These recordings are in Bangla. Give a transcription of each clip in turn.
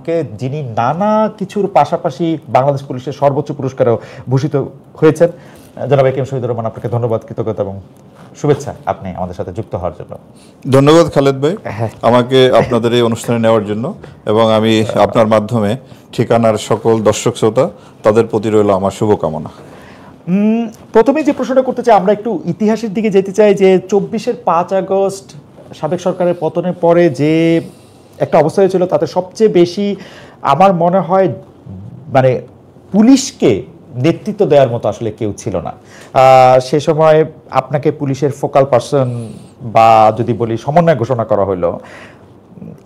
কে যিনি নানা কিছুর পাশাপাশি বাংলাদেশ পুলিশের সর্বোচ্চ পুরস্কারেও ভূষিত হয়েছেন। জনাব এ.কে.এম. শহীদুর রহমান, আপনাকে ধন্যবাদ, কৃতজ্ঞতা এবং শুভেচ্ছা আপনি আমাদের সাথে যুক্ত হওয়ার জন্য। ধন্যবাদ খালেদ ভাই আমাকে আপনাদের এই অনুষ্ঠানে নেওয়ার জন্য, এবং আমি আপনার মাধ্যমে ঠিকানার সকল দর্শক শ্রোতা তাদের প্রতি রইল আমার শুভকামনা। প্রথমেই যে প্রশ্নটা করতে চাই, আমরা একটু ইতিহাসের দিকে যেতে চাই যে 24-এর 5 আগস্ট সাবেক সরকারের পতনের পরে যে একটা অবস্থা হয়েছিল, তাতে সবচেয়ে বেশি আমার মনে হয় মানে পুলিশকে নেতৃত্ব দেওয়ার মতো আসলে কেউ ছিল না। সে সময় আপনাকে পুলিশের ফোকাল পার্সন বা যদি বলি সমন্বয় ঘোষণা করা হলো।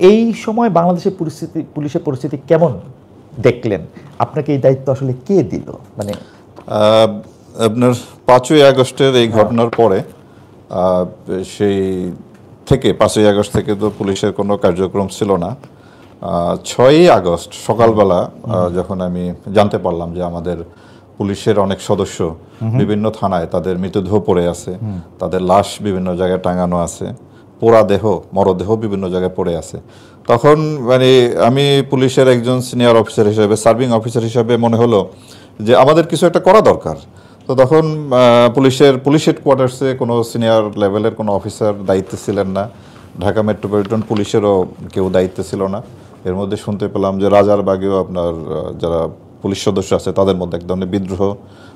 এই সময় বাংলাদেশের পুলিশের পরিস্থিতি কেমন দেখলেন? আপনাকে এই দায়িত্ব আসলে কে দিল? মানে আপনার 5ই আগস্টের এই ঘটনার পরে সেই থেকে 5ই আগস্ট থেকে তো পুলিশের কোনো কার্যক্রম ছিল না। 6ই আগস্ট সকালবেলা যখন আমি জানতে পারলাম যে আমাদের পুলিশের অনেক সদস্য বিভিন্ন থানায় তাদের মৃতদেহ পড়ে আছে, তাদের লাশ বিভিন্ন জায়গায় টাঙানো আছে, পোড়া দেহ মরদেহ বিভিন্ন জায়গায় পড়ে আছে, তখন মানে আমি পুলিশের একজন সিনিয়র অফিসার হিসেবে, সার্ভিং অফিসার হিসেবে মনে হলো যে আমাদের কিছু একটা করা দরকার। তো তখন পুলিশ হেডকোয়ার্টার্সে কোনো সিনিয়র লেভেলের কোনো অফিসার দায়িত্বে ছিলেন না, ঢাকা মেট্রোপলিটন পুলিশেরও কেউ দায়িত্বে ছিল না। এর মধ্যে শুনতে পেলাম যে রাজারবাগেও আপনার যারা পুলিশ সদস্য আছে তাদের মধ্যে এক ধরনের বিদ্রোহ,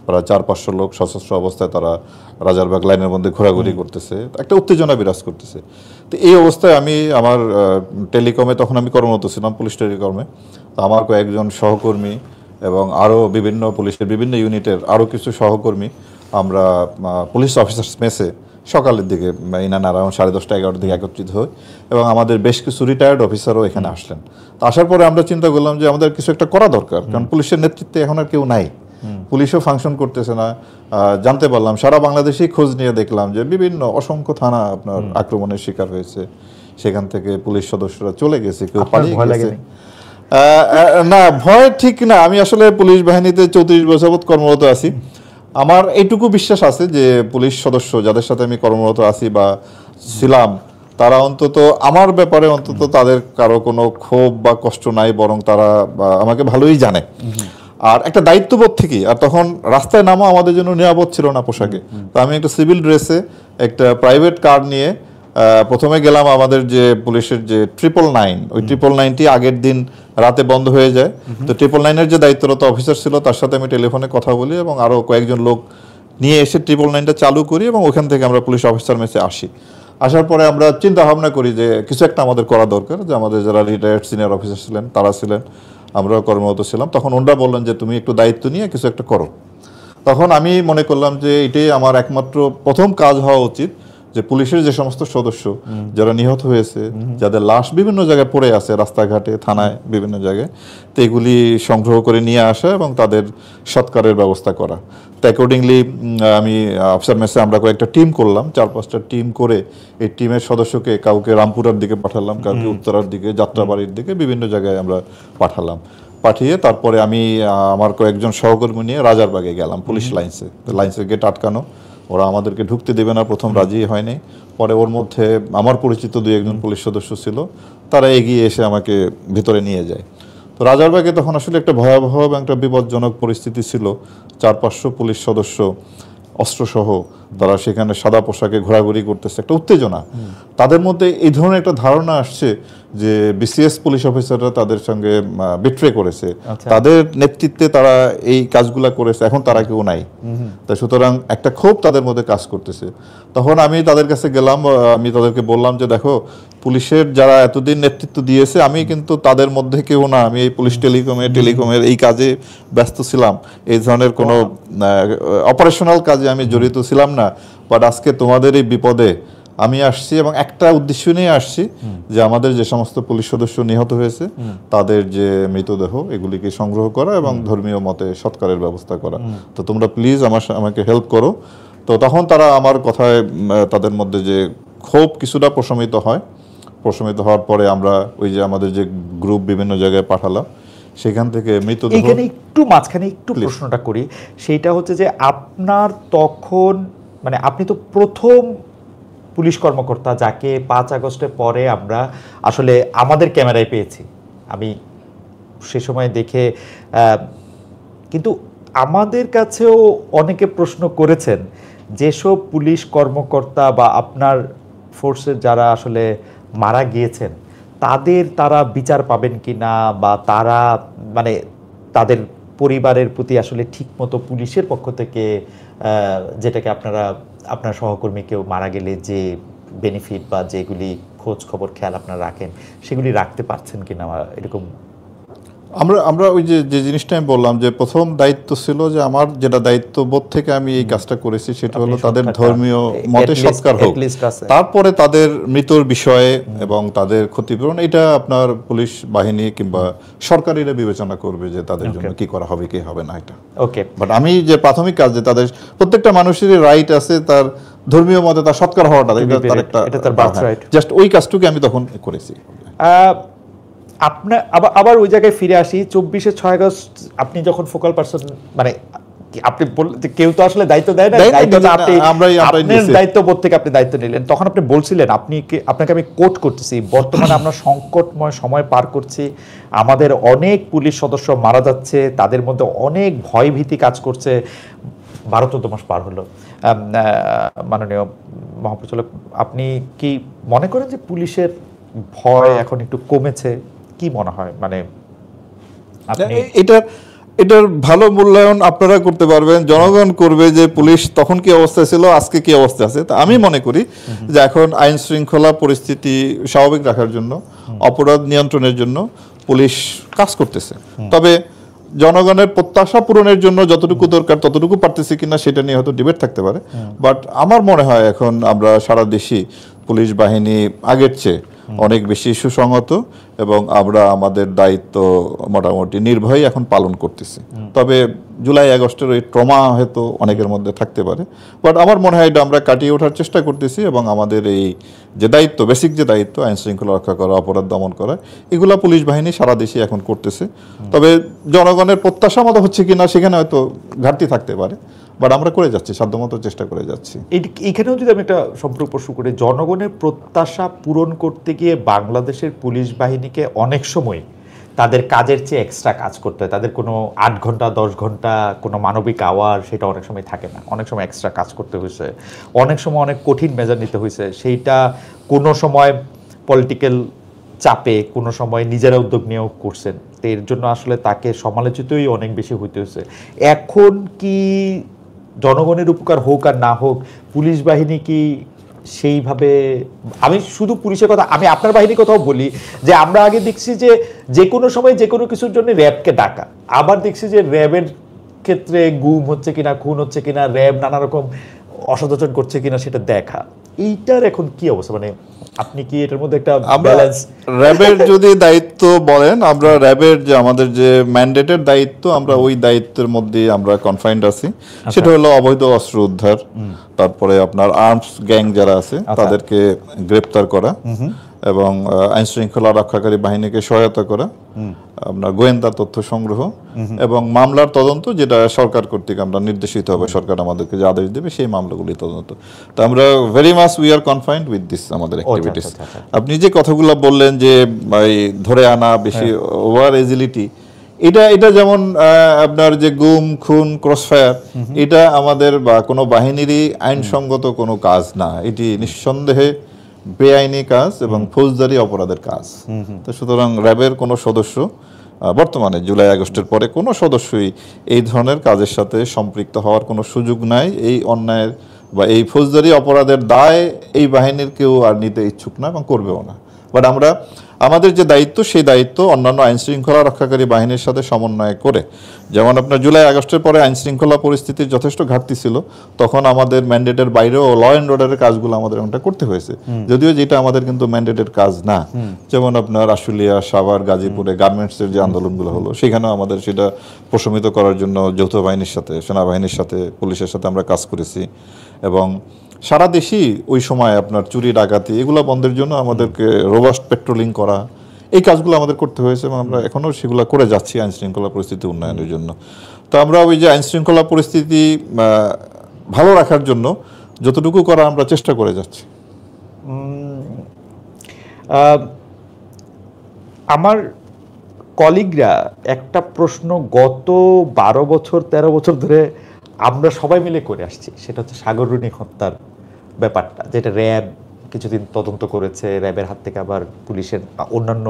প্রায় 400-500 লোক সশস্ত্র অবস্থায় তারা রাজারবাগ লাইনের মধ্যে ঘোরাঘুরি করতেছে, একটা উত্তেজনা বিরাজ করতেছে। তো এই অবস্থায় আমি আমার টেলিকমে, তখন আমি কর্মরত ছিলাম পুলিশ টেলিকমে, তো আমার কয়েকজন সহকর্মী এবং আরও বিভিন্ন পুলিশের বিভিন্ন ইউনিটের আরও কিছু সহকর্মী আমরা পুলিশ অফিসার্স মেসে সকালের দিকে ইনান অ্যারাউন্ড 10:30-11টার দিকে একত্রিত হই, এবং আমাদের বেশ কিছু রিটায়ার্ড অফিসারও এখানে আসলেন। তো আসার পরে আমরা চিন্তা করলাম যে আমাদের কিছু একটা করা দরকার, কারণ পুলিশের নেতৃত্বে এখন আর কেউ নাই, পুলিশও ফাংশন করতেছে না। জানতে পারলাম সারা বাংলাদেশেই খোঁজ নিয়ে দেখলাম যে বিভিন্ন অসংখ্য থানা আপনার আক্রমণের শিকার হয়েছে, সেখান থেকে পুলিশ সদস্যরা চলে গেছে, কেউ পালিয়ে গেছে। না, ভয় ঠিক না, আমি আসলে পুলিশ বাহিনীতে 34 বছর যাবত কর্মরত আছি। আমার এইটুকু বিশ্বাস আছে যে পুলিশ সদস্য যাদের সাথে আমি কর্মরত আছি বা ছিলাম, তারা অন্তত আমার ব্যাপারে অন্তত তাদের কারো কোনো ক্ষোভ বা কষ্ট নাই, বরং তারা আমাকে ভালোই জানে। আর একটা দায়িত্ববোধ থেকে, আর তখন রাস্তায় নামা আমাদের জন্য নিরাপদ ছিল না পোশাকে, তো আমি একটা সিভিল ড্রেসে একটা প্রাইভেট কার নিয়ে প্রথমে গেলাম। আমাদের যে পুলিশের যে 999, ওই 999টি আগের দিন রাতে বন্ধ হয়ে যায়। তো 999-এর যে দায়িত্বরত অফিসার ছিল তার সাথে আমি টেলিফোনে কথা বলি এবং আরও কয়েকজন লোক নিয়ে এসে 999টা চালু করি, এবং ওখান থেকে আমরা পুলিশ অফিসার মেসে আসি। আসার পরে আমরা চিন্তা ভাবনা করি যে কিছু একটা আমাদের করা দরকার, যে আমাদের যারা রিটায়ার্ড সিনিয়র অফিসার ছিলেন তারা ছিলেন, আমরাও কর্মরত ছিলাম। তখন ওনারা বললেন যে তুমি একটু দায়িত্ব নিয়ে কিছু একটা করো। তখন আমি মনে করলাম যে এটাই আমার একমাত্র প্রথম কাজ হওয়া উচিত, যে পুলিশের যে সমস্ত সদস্য যারা নিহত হয়েছে, যাদের লাশ বিভিন্ন জায়গায় পড়ে আছে, রাস্তাঘাটে, থানায়, বিভিন্ন জায়গায়, তো এগুলি সংগ্রহ করে নিয়ে আসা এবং তাদের সৎকারের ব্যবস্থা করা। তো অ্যাকর্ডিংলি আমি অফিসার মেসে আমরা কয়েকটা টিম করলাম, 4-5টা টিম করে এই টিমের সদস্যকে কাউকে রামপুরার দিকে পাঠালাম, কাউকে উত্তরার দিকে, যাত্রাবাড়ির দিকে, বিভিন্ন জায়গায় আমরা পাঠালাম। পাঠিয়ে তারপরে আমি আমার কয়েকজন সহকর্মী নিয়ে রাজারবাগে গেলাম পুলিশ লাইন্সের গেট আটকানো, ওরা আমাদেরকে ঢুকতে দেবে না, প্রথম রাজি হয়নি। পরে ওর মধ্যে আমার পরিচিত 2-1 পুলিশ সদস্য ছিল, তারা এগিয়ে এসে আমাকে ভিতরে নিয়ে যায়। তো রাজারবাগে তখন আসলে একটা ভয়াবহ এবং একটা বিপজ্জনক পরিস্থিতি ছিল। 400-500 পুলিশ সদস্য অস্ত্রসহ তারা সেখানে সাদা পোশাকে ঘোরাঘুরি করতেছে, একটা উত্তেজনা। তাদের মধ্যে এই ধরনের একটা ধারণা আসছে যে বিসিএস পুলিশ অফিসাররা তাদের সঙ্গে বিট্রে করেছে, তাদের নেতৃত্বে তারা এই কাজগুলা করেছে, এখন তারা কেউ নাই। তাই সুতরাং একটা ক্ষোভ তাদের মধ্যে কাজ করতেছে। তখন আমি তাদের কাছে গেলাম, আমি তাদেরকে বললাম যে দেখো, পুলিশের যারা এতদিন নেতৃত্ব দিয়েছে আমি কিন্তু তাদের মধ্যে কেউ না, আমি এই পুলিশ টেলিকমের এই কাজে ব্যস্ত ছিলাম, এই ধরনের কোনো অপারেশনাল কাজে আমি জড়িত ছিলাম না। বাট আজকে তোমাদের এই বিপদে আমি আসছি এবং একটা উদ্দেশ্য নিয়ে আসছি, যে আমাদের যে সমস্ত পুলিশ সদস্য নিহত হয়েছে তাদের যে মৃতদেহ এগুলিকে সংগ্রহ করা এবং ধর্মীয় মতে সৎকারের ব্যবস্থা করা। তো তোমরা প্লিজ আমাকে হেল্প করো। তো তখন তারা আমার কথায়, তাদের মধ্যে যে ক্ষোভ কিছুটা প্রশমিত হয়। প্রশমিত হওয়ার পরে আমরা ওই যে আমাদের যে গ্রুপ বিভিন্ন জায়গায় পাঠালাম, সেখান থেকে মৃতদেহ। এখানে একটু মাঝখানে একটু প্রশ্নটা করি, সেইটা হচ্ছে যে আপনার তখন মানে আপনি তো প্রথম পুলিশ কর্মকর্তা যাকে 5 আগস্টের পরে আমরা আসলে আমাদের ক্যামেরায় পেয়েছি। আমি সে সময় দেখে কিন্তু আমাদের কাছেও অনেকে প্রশ্ন করেছেন যেসব পুলিশ কর্মকর্তা বা আপনার ফোর্সের যারা আসলে মারা গিয়েছেন তারা বিচার পাবেন কিনা বা তারা মানে তাদের পরিবারের প্রতি আসলে ঠিকমতো পুলিশের পক্ষ থেকে যেটাকে আপনার সহকর্মী কেউ মারা গেলে যে বেনিফিট বা যেগুলি খোঁজ খবর খেয়াল আপনারা রাখেন সেগুলি রাখতে পারছেন কিনা এরকম। আমরা ওই যে জিনিসটা আমি বললাম যে প্রথম দায়িত্ব ছিল যে আমার যেটা দায়িত্ববোধ থেকে আমি এই কাজটা করেছি সেটা হলো তাদের ধর্মীয় মতে সৎকার হোক, তারপরে তাদের মৃত্যুর বিষয়ে এবং তাদের ক্ষতিপূরণ এটা আপনার পুলিশ বাহিনী কিংবা সরকারিরা বিবেচনা করবে যে তাদের জন্য কি করা হবে কি হবে না এটা। ওকে, বাট আমি যে প্রাথমিক কাজ যে তাদের প্রত্যেকটা মানুষেরই রাইট আছে তার ধর্মীয় মতে তার সৎকার হওয়াটা, এটা তার বার্থরাইট, জাস্ট ওই কাজটুকু আমি তখন করেছি। আপনার আবার ওই জায়গায় ফিরে আসি, 24/6 আগস্ট আপনি যখন ফোকাল পারসন মানে আপনি কেউ তো আসলে দায়িত্ব দেয় না, দায়িত্বটা আপনার দায়িত্ববোধ থেকে আপনি দায়িত্ব নিলেন, তখন আপনি বলছিলেন আপনাকে আমি কোট করতেছি, বর্তমানে আমরা সংকটময় সময় পার করছি, আমাদের অনেক পুলিশ সদস্য মারা যাচ্ছে, তাদের মধ্যে অনেক ভয় ভীতি কাজ করছে। 12-14 মাস পার হলো। মাননীয় মহাপরিচালক, আপনি কি মনে করেন যে পুলিশের ভয় এখন একটু কমেছে? কি মনে হয় মানে এটার ভালো মূল্যায়ন আপনারা করতে পারবেন, জনগণ করবে যে পুলিশ তখন কি অবস্থায় ছিল আজকে কি অবস্থা আছে। তা আমি মনে করি যে এখন আইন শৃঙ্খলা পরিস্থিতি স্বাভাবিক রাখার জন্য, অপরাধ নিয়ন্ত্রণের জন্য পুলিশ কাজ করতেছে। তবে জনগণের প্রত্যাশা পূরণের জন্য যতটুকু দরকার ততটুকু পারতেছি কিনা সেটা নিয়ে হয়তো ডিবেট থাকতে পারে। বাট আমার মনে হয় এখন আমরা সারা দেশই পুলিশ বাহিনী আগের চেয়ে অনেক বেশি সুসংহত এবং আমরা আমাদের দায়িত্ব মোটামুটি নির্ভয়ে এখন পালন করতেছি। তবে জুলাই আগস্টের ওই ট্রমা হয়তো অনেকের মধ্যে থাকতে পারে, বাট আমার মনে হয় এটা আমরা কাটিয়ে ওঠার চেষ্টা করতেছি এবং আমাদের এই যে দায়িত্ব, বেসিক যে দায়িত্ব আইন শৃঙ্খলা রক্ষা করা, অপরাধ দমন করা, এগুলা পুলিশ বাহিনী সারা দেশে এখন করতেছে। তবে জনগণের প্রত্যাশা মতো হচ্ছে কিনা সেখানে হয়তো ঘাটতি থাকতে পারে, বাট আমরা করে যাচ্ছি, সাধ্যমতো চেষ্টা করে যাচ্ছি। এখানেও যদি আমি একটা সম্পর্ক প্রশ্ন করি, জনগণের প্রত্যাশা পূরণ করতে গিয়ে বাংলাদেশের পুলিশ বাহিনীকে অনেক সময় তাদের কাজের চেয়ে এক্সট্রা কাজ করতে হয়। তাদের কোনো 8 ঘন্টা 10 ঘন্টা কোনো মানবিক আওয়ার সেটা অনেক সময় থাকে না, অনেক সময় এক্সট্রা কাজ করতে হয়েছে, অনেক সময় অনেক কঠিন মেজার নিতে হয়েছে। সেইটা কোনো সময় পলিটিক্যাল চাপে, কোনো সময় নিজেরা উদ্যোগ নিয়েও করছেন, তো এর জন্য আসলে তাকে সমালোচিতই অনেক বেশি হইতে হয়েছে। এখন কি জনগণের উপকার হোক আর না হোক, পুলিশ বাহিনী কি সেইভাবে, আমি শুধু পুলিশের কথা, আমি আপনার বাহিনীর কথাও বলি যে আমরা আগে দেখছি যে কোনো সময় যে কোনো কিছুর জন্য র্যাবকে ডাকা, আবার দেখছি যে র্যাবের ক্ষেত্রে গুম হচ্ছে কিনা, খুন হচ্ছে কিনা, র্যাব নানা রকম অসদাচরণ করছে কিনা সেটা দেখা। এইটার এখন কি অবস্থা, মানে আপনি কি এটার মধ্যে একটা ব্যালেন্স? র্যাবের যদি দায়িত্ব বলেন, আমরা র্যাবের যে আমাদের যে ম্যান্ডেটের দায়িত্ব, আমরা ওই দায়িত্বের মধ্যে আমরা কনফাইন্ড আছি। সেটা হলো অবৈধ অস্ত্র উদ্ধার, তারপরে আপনার আর্মস গ্যাং যারা আছে তাদেরকে গ্রেপ্তার করা এবং আইন শৃঙ্খলা রক্ষাকারী বাহিনীকে সহায়তা করা, আপনার গোয়েন্দা তথ্য সংগ্রহ এবং মামলার তদন্ত, যেটা সরকার কর্তৃক আমরা নির্দেশিত হবে, সরকার আমাদেরকে যে আদেশ দেবে সেই মামলাগুলি তদন্ত। তো আমরা very much we are confined with this আমাদের অ্যাক্টিভিটিস। আপনি যে কথাগুলো বললেন যে ধরে আনা বেশি ওভার এজিলিটি, এটা যেমন আপনার যে গুম খুন ক্রসফায়ার, এটা আমাদের বা কোনো বাহিনীরই আইনসঙ্গত কোনো কাজ না, এটি নিঃসন্দেহে বেআইনি কাজ এবং ফৌজদারি অপরাধের কাজ। তো সুতরাং র্যাবের কোনো সদস্য বর্তমানে জুলাই আগস্টের পরে কোনো সদস্যই এই ধরনের কাজের সাথে সম্পৃক্ত হওয়ার কোনো সুযোগ নাই। এই অন্যায়ের বা এই ফৌজদারি অপরাধের দায় এই বাহিনীর কেউ আর নিতে ইচ্ছুক না এবং করবেও না। বাট আমরা আমাদের যে দায়িত্ব, সেই দায়িত্ব অন্যান্য আইন শৃঙ্খলা রক্ষাকারী বাহিনীর সাথে সমন্বয় করে, যেমন আপনার জুলাই আগস্টের পরে আইন শৃঙ্খলা পরিস্থিতির যথেষ্ট ঘাটতি ছিল, তখন আমাদের ম্যান্ডেটের বাইরেও ল অ্যান্ড অর্ডারের কাজগুলো আমাদের এমনটা করতে হয়েছে, যদিও যেটা আমাদের কিন্তু ম্যান্ডেটের কাজ না। যেমন আপনার আশুলিয়া, সাভার, গাজীপুরে গার্মেন্টসের যে আন্দোলনগুলো হলো, সেখানেও আমাদের সেটা প্রশমিত করার জন্য যৌথ বাহিনীর সাথে, সেনাবাহিনীর সাথে, পুলিশের সাথে আমরা কাজ করেছি এবং সারা দেশেই ওই সময় আপনার চুরি ডাকাতি এগুলো বন্ধের জন্য আমাদেরকে রোবাস্ট পেট্রোলিং করা, এই কাজগুলো আমাদের করতে হয়েছে এবং আমরা এখনও সেগুলো করে যাচ্ছি আইন শৃঙ্খলা পরিস্থিতি উন্নয়নের জন্য। তো আমরা ওই যে আইন শৃঙ্খলা পরিস্থিতি ভালো রাখার জন্য যতটুকু করা আমরা চেষ্টা করে যাচ্ছি। আমার কলিগরা একটা প্রশ্ন গত 12 বছর 13 বছর ধরে আমরা সবাই মিলে করে আসছি, সেটা হচ্ছে সাগররুনি হত্যার ব্যাপারটা, যেটা র্যাব কিছুদিন তদন্ত করেছে, র্যাবের হাত থেকে আবার পুলিশের অন্যান্য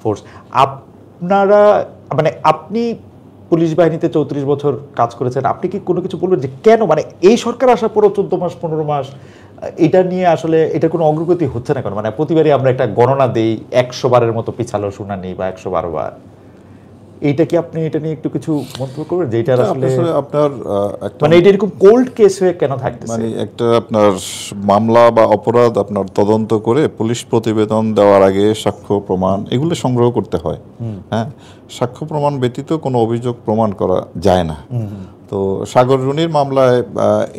ফোর্স। আপনারা মানে আপনি পুলিশ বাহিনীতে 34 বছর কাজ করেছেন, আপনি কি কোনো কিছু বলবেন যে কেন মানে এই সরকার আসার পরও 14 মাস 15 মাস এটা নিয়ে আসলে এটা কোনো অগ্রগতি হচ্ছে না কেন? মানে প্রতিবারই আমরা একটা গণনা দেই 100 বারের মতো পিছালো শুনানি বা 112 বার, এইটা কি আপনি এটা নিয়ে একটু কিছু মন্তব্য করবেন যে এটা আসলে আপনার মানে এটা এরকম কোল্ড কেস হয়ে কেন থাকতেছে? মানে একটা আপনার মামলা বা অপরাধ আপনার তদন্ত করে পুলিশ প্রতিবেদন দেওয়ার আগে সাক্ষ্য প্রমাণ এগুলো সংগ্রহ করতে হয়। হ্যাঁ, সাক্ষ্য প্রমাণ ব্যতীত কোনো অভিযোগ প্রমাণ করা যায় না। তো সাগররুনির মামলায়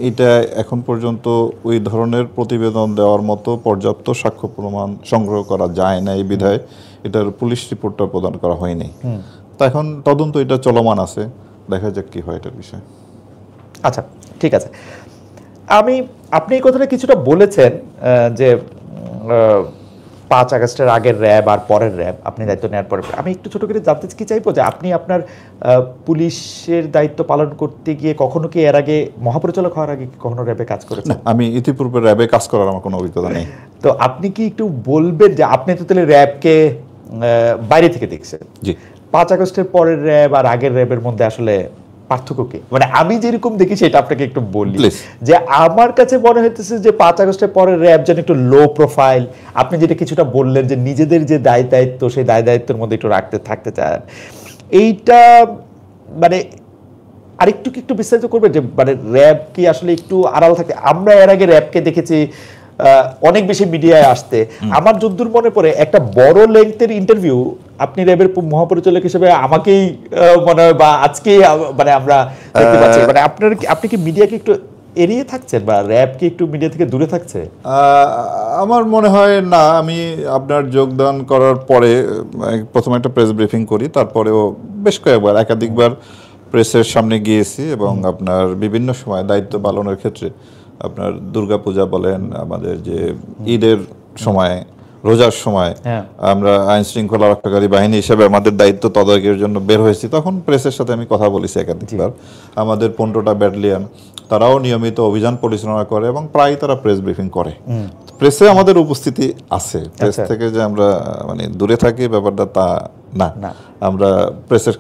এটা এখন পর্যন্ত ওই ধরনের প্রতিবেদন দেওয়ার মতো পর্যাপ্ত সাক্ষ্য প্রমাণ সংগ্রহ করা যায় না, এই বিধায় এটার পুলিশ রিপোর্টটা প্রদান করা হয়নি। তা এখন তদন্ত এটা চলমান আছে, দেখা যাক কি হয় এটার বিষয়ে। আচ্ছা, ঠিক আছে। আপনি এই কথাটা কিছুটা বলেছেন যে 5 আগস্টের আগের র্যাব আর পরের র্যাব, আপনি দায়িত্ব নেওয়ার পরে আমি একটু ছোট করে জানতে কি চাইবো যে আপনি আপনার পুলিশের দায়িত্ব পালন করতে গিয়ে কখনো কি এর আগে মহাপরিচালক হওয়ার আগে কখনো র্যাবে কাজ করেছেন? আমি ইতিপূর্বে র্যাবে কাজ করার আমার কোনো অভিজ্ঞতা নেই। তো আপনি কি একটু বলবেন যে আপনি তো তাহলে র্যাবকে বাইরে থেকে দেখছেন, জি, 5 আগস্টের পরের র্যাব আর আগের র্যাবের মধ্যে আসলে পার্থক্য কি? মানে আমি যেরকম দেখি সেটা আপনাকে একটু বলি। যে আমার কাছে মনে হইতেছে যে 5 আগস্টের পরের র্যাব যেন একটু লো প্রোফাইল, আপনি যেটা কিছুটা বললেন যে নিজেদের যে দায় দায়িত্ব সেই দায় দায়িত্বের মধ্যে একটু থাকতে চান, এইটা মানে আরেকটু কি একটু বিস্তারিত করবে যে মানে র্যাব কি আসলে একটু আড়াল থাকে? আমরা এর আগে র্যাবকে দেখেছি অনেক বেশি মিডিয়ায় আসতে। আমার যদ্দূর মনে পড়ে একটা বড় লেংথের ইন্টারভিউ আপনি র্যাবের মহাপরিচালক হিসেবে আমাকেই মনে হয় বা আজকে মানে আমরা দেখতে পাচ্ছি, মানে আপনি কি মিডিয়াকে একটু এড়িয়ে থাকছেন বা র্যাব কি একটু মিডিয়া থেকে দূরে থাকছে? আমার মনে হয় না। আমি আপনার যোগদান করার পরে প্রথমে একটা প্রেস ব্রিফিং করি, তারপরেও বেশ কয়েকবার একাধিকবার প্রেসের সামনে গিয়েছি এবং আপনার বিভিন্ন সময় দায়িত্ব পালনের ক্ষেত্রে আপনার দুর্গাপূজা বলেন, আমাদের যে ঈদের সময়, রোজার সময় আমরা আইন শৃঙ্খলা রক্ষাকারী বাহিনী হিসেবে আমাদের দায়িত্ব তদারকির জন্য বের হয়েছি, তখন প্রেসের সাথে আমি কথা বলেছি একাধিকবার। আমাদের 15টা ব্যাটালিয়ন তারাও নিয়মিত অভিযান পরিচালনা করে এবং প্রায় তারা প্রেস ব্রিফিং করে। প্রেসে আমাদের উপস্থিতি আছে, প্রেস থেকে যে আমরা মানে দূরে থাকি ব্যাপারটা তা না। আমরা প্রেসের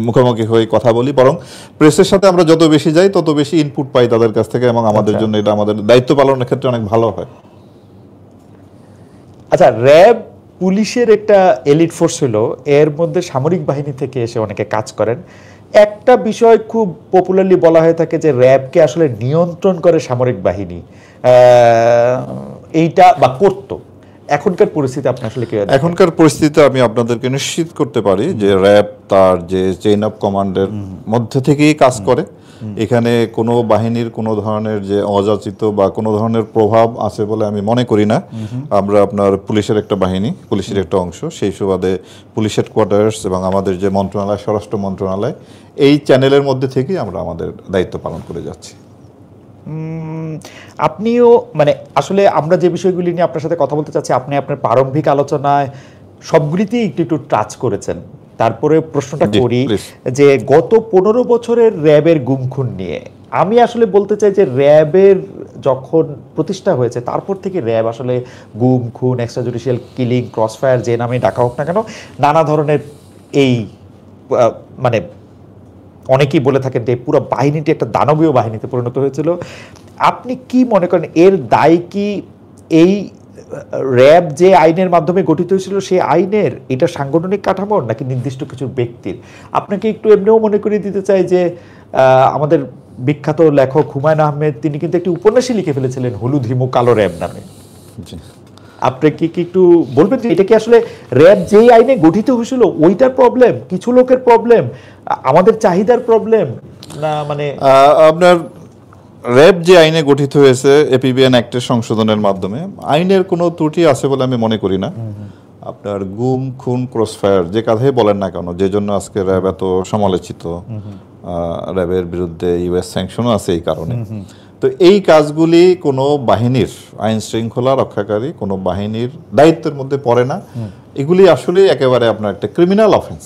মুখোমুখি হয়ে কথা বলি, বরং প্রেসের সাথে আমরা যত বেশি যাই তত বেশি ইনপুট পাই তাদের কাছ থেকে এবং আমাদের জন্য এটা আমাদের দায়িত্ব পালনের ক্ষেত্রে অনেক ভালো হয়। আচ্ছা, র্যাব পুলিশের একটা এলিট ফোর্স হলো, এর মধ্যে সামরিক বাহিনী থেকে এসে অনেকে কাজ করেন। একটা বিষয় খুব পপুলারলি বলা হয়ে থাকে যে র্যাবকে আসলে নিয়ন্ত্রণ করে সামরিক বাহিনী, এইটা বা করতো। এখনকার পরিস্থিতি আপনি আসলে কি? এখনকার পরিস্থিতিতে আমি আপনাদেরকে নিশ্চিত করতে পারি যে র্যাব তার যে চেইন অফ কমান্ডের মধ্যে থেকেই কাজ করে। এখানে কোনো বাহিনীর কোনো ধরনের যে অযাচিত বা কোনো ধরনের প্রভাব আছে বলে আমি মনে করি না। আমরা আপনার পুলিশের একটা বাহিনী, পুলিশের একটা অংশ, সেই সুবাদে পুলিশ হেডকোয়ার্টার্স এবং আমাদের যে মন্ত্রণালয়, স্বরাষ্ট্র মন্ত্রণালয়, এই চ্যানেলের মধ্যে থেকেই আমরা আমাদের দায়িত্ব পালন করে যাচ্ছি। আপনিও মানে আসলে আমরা যে বিষয়গুলি নিয়ে আপনার সাথে কথা বলতে চাচ্ছি, আপনি আপনার প্রারম্ভিক আলোচনায় সবগুলিতেই একটু একটু টাচ করেছেন। তারপরে প্রশ্নটা করি যে গত 15 বছরের র্যাবের গুম খুন নিয়ে আমি আসলে বলতে চাই যে র্যাবের যখন প্রতিষ্ঠা হয়েছে তারপর থেকে র্যাব আসলে গুম খুন, এক্সট্রা জুডিশিয়াল কিলিং, ক্রসফায়ার যে নামে ডাকা হোক না কেন, নানা ধরনের এই মানে অনেকেই বলে থাকেন যে পুরো বাহিনীটি একটা দানবীয় বাহিনীতে পরিণত হয়েছিল। আপনি কি মনে করেন এর দায় কি এই র্যাব যে আইনের মাধ্যমে গঠিত হয়েছিল সেই আইনের, এটা সাংগঠনিক কাঠামোর, নাকি নির্দিষ্ট কিছু ব্যক্তির? আপনাকে একটু এমনিও মনে করিয়ে দিতে চাই যে আমাদের বিখ্যাত লেখক হুমায়ুন আহমেদ তিনি কিন্তু একটি উপন্যাসই লিখে ফেলেছিলেন হলুদ হিমু কালো র্যাব নামে। আপনি কি একটু বলবেন যে এটা কি আসলে র্যাব যেই আইনে গঠিত হয়েছিল ওইটার প্রবলেম, কিছু লোকের প্রবলেম, আমাদের চাহিদার প্রবলেম না? মানে আপনার র্যাব যে আইনে গঠিত হয়েছে এপিবিএন অ্যাক্টের সংশোধনের মাধ্যমে, আইনের কোনো ত্রুটি আছে বলে আমি মনে করি না। আপনার গুম খুন ক্রসফায়ার যে কথাই বলেন না কেন, যে জন্য আজকে র্যাব এত সমালোচিত, র্যাবের বিরুদ্ধে ইউএস স্যাংশনও আছে এই কারণে। তো এই কাজগুলি কোনো বাহিনীর, আইন শৃঙ্খলা রক্ষাকারী কোনো বাহিনীর দায়িত্বের মধ্যে পড়ে না এগুলি আসলে একেবারে আপনার একটা ক্রিমিনাল অফেন্স।